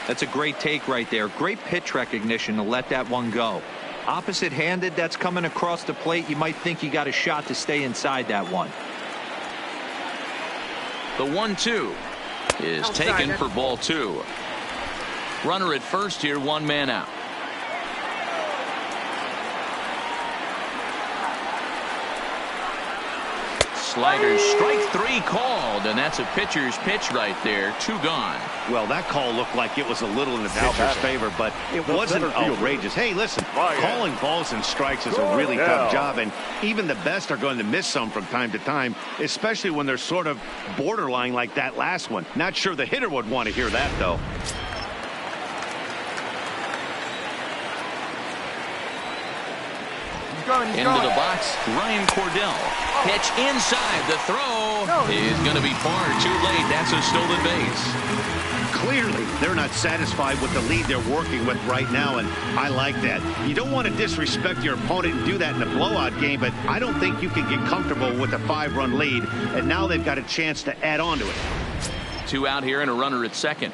That's a great take right there. Great pitch recognition to let that one go. Opposite-handed, that's coming across the plate. You might think you got a shot to stay inside that one. The 1-2 is taken for ball 2. Runner at first here, one man out. Slider, strike 3 called, and that's a pitcher's pitch right there. 2 gone. Well, that call looked like it was a little in the pitcher's favor, but it wasn't outrageous. Hey, listen, calling balls and strikes is a really tough job, and even the best are going to miss some from time to time, especially when they're sort of borderline like that last one. Not sure the hitter would want to hear that, though. Into the box, Ryan Cordell. Pitch inside. The throw is going to be far too late. That's a stolen base. Clearly, they're not satisfied with the lead they're working with right now, and I like that. You don't want to disrespect your opponent and do that in a blowout game, but I don't think you can get comfortable with a 5-run lead, and now they've got a chance to add on to it. 2 out here and a runner at second.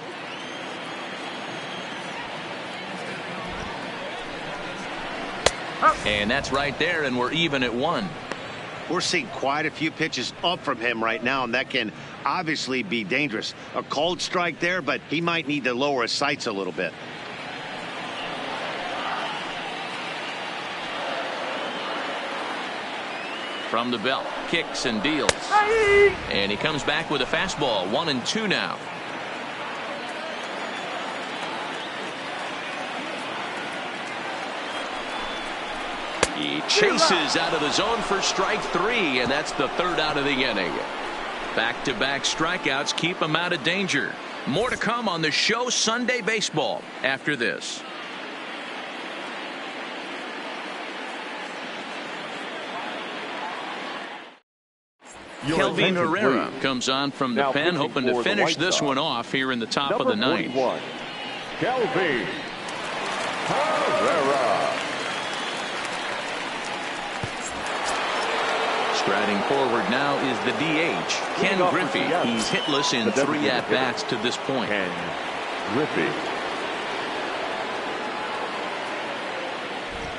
And that's right there, and we're even at 1. We're seeing quite a few pitches up from him right now, and that can obviously be dangerous. A called strike there, but he might need to lower his sights a little bit. From the belt, kicks and deals. And he comes back with a fastball. 1-2 now. He chases out of the zone for strike 3, and that's the 3rd out of the inning. Back-to-back strikeouts keep him out of danger. More to come on the show Sunday Baseball after this. Kelvin Herrera comes on from the pen, hoping to finish this one off here in the top of the 9th. Kelvin Herrera. Striding forward now is the DH, Ken Griffey. He's hitless in 3 at-bats to this point. Ken Griffey.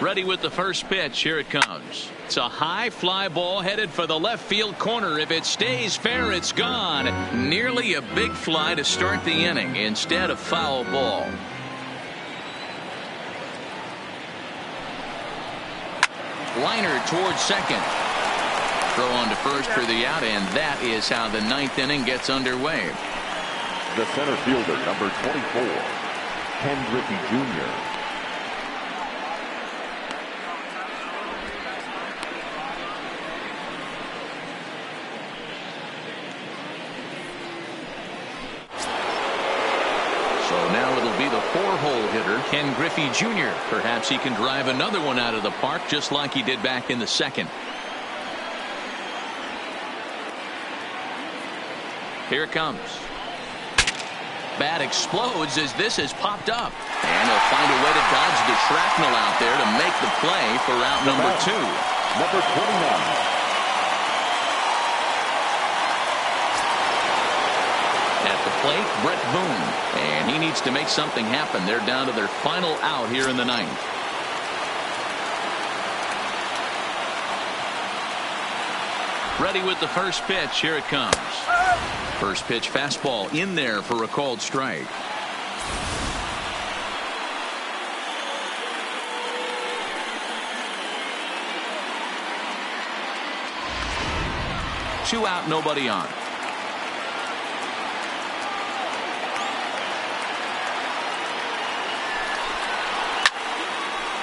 Ready with the first pitch. Here it comes. It's a high fly ball headed for the left field corner. If it stays fair, it's gone. Nearly a big fly to start the inning instead of foul ball. Liner towards second. Throw on to first for the out, and that is how the 9th inning gets underway. The center fielder, number 24, Ken Griffey Jr. So now it'll be the 4-hole hitter, Ken Griffey Jr. Perhaps he can drive another one out of the park just like he did back in the 2nd. Here it comes. Bat explodes as this has popped up. And he'll find a way to dodge the shrapnel out there to make the play for out number 2. Number 29. At the plate, Brett Boone. And he needs to make something happen. They're down to their final out here in the ninth. Ready with the first pitch. Here it comes. First pitch fastball in there for a called strike. Two out, nobody on.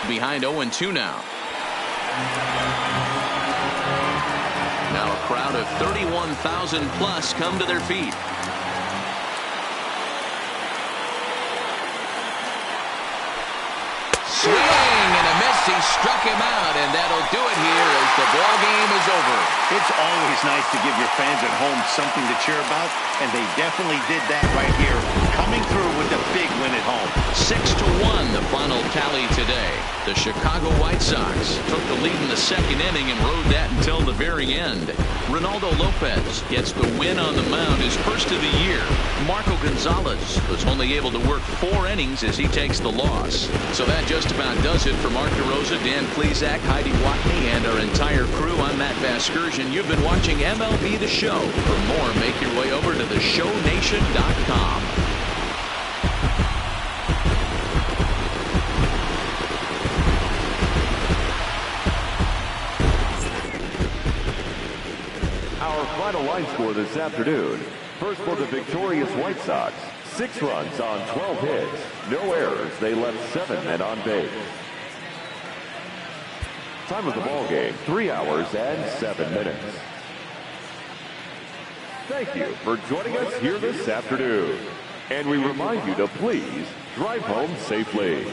Behind 0-2 now. Now a crowd of 31,000 plus come to their feet. Swing and a miss. He struck him out, and that'll do it here as the ball game is over. It's always nice to give your fans at home something to cheer about, and they definitely did that right here, coming through with a big win at home. 6-1 the final tally today. The Chicago White Sox took the lead in the second inning and rode that until the very end. Ronaldo Lopez gets the win on the mound, his first of the year. Marco Gonzalez was only able to work 4 innings as he takes the loss. So that just about does it for Mark DeRosa, Dan Plesac, Heidi Watney, and our entire crew. I'm Matt Vasgersian. You've been watching MLB The Show. For more, make your way over to theshownation.com. Our final line score this afternoon. First for the victorious White Sox. 6 runs on 12 hits. No errors. They left 7 men on base. Time of the ball game, 3 hours and 7 minutes. Thank you for joining us here this afternoon. And we remind you to please drive home safely.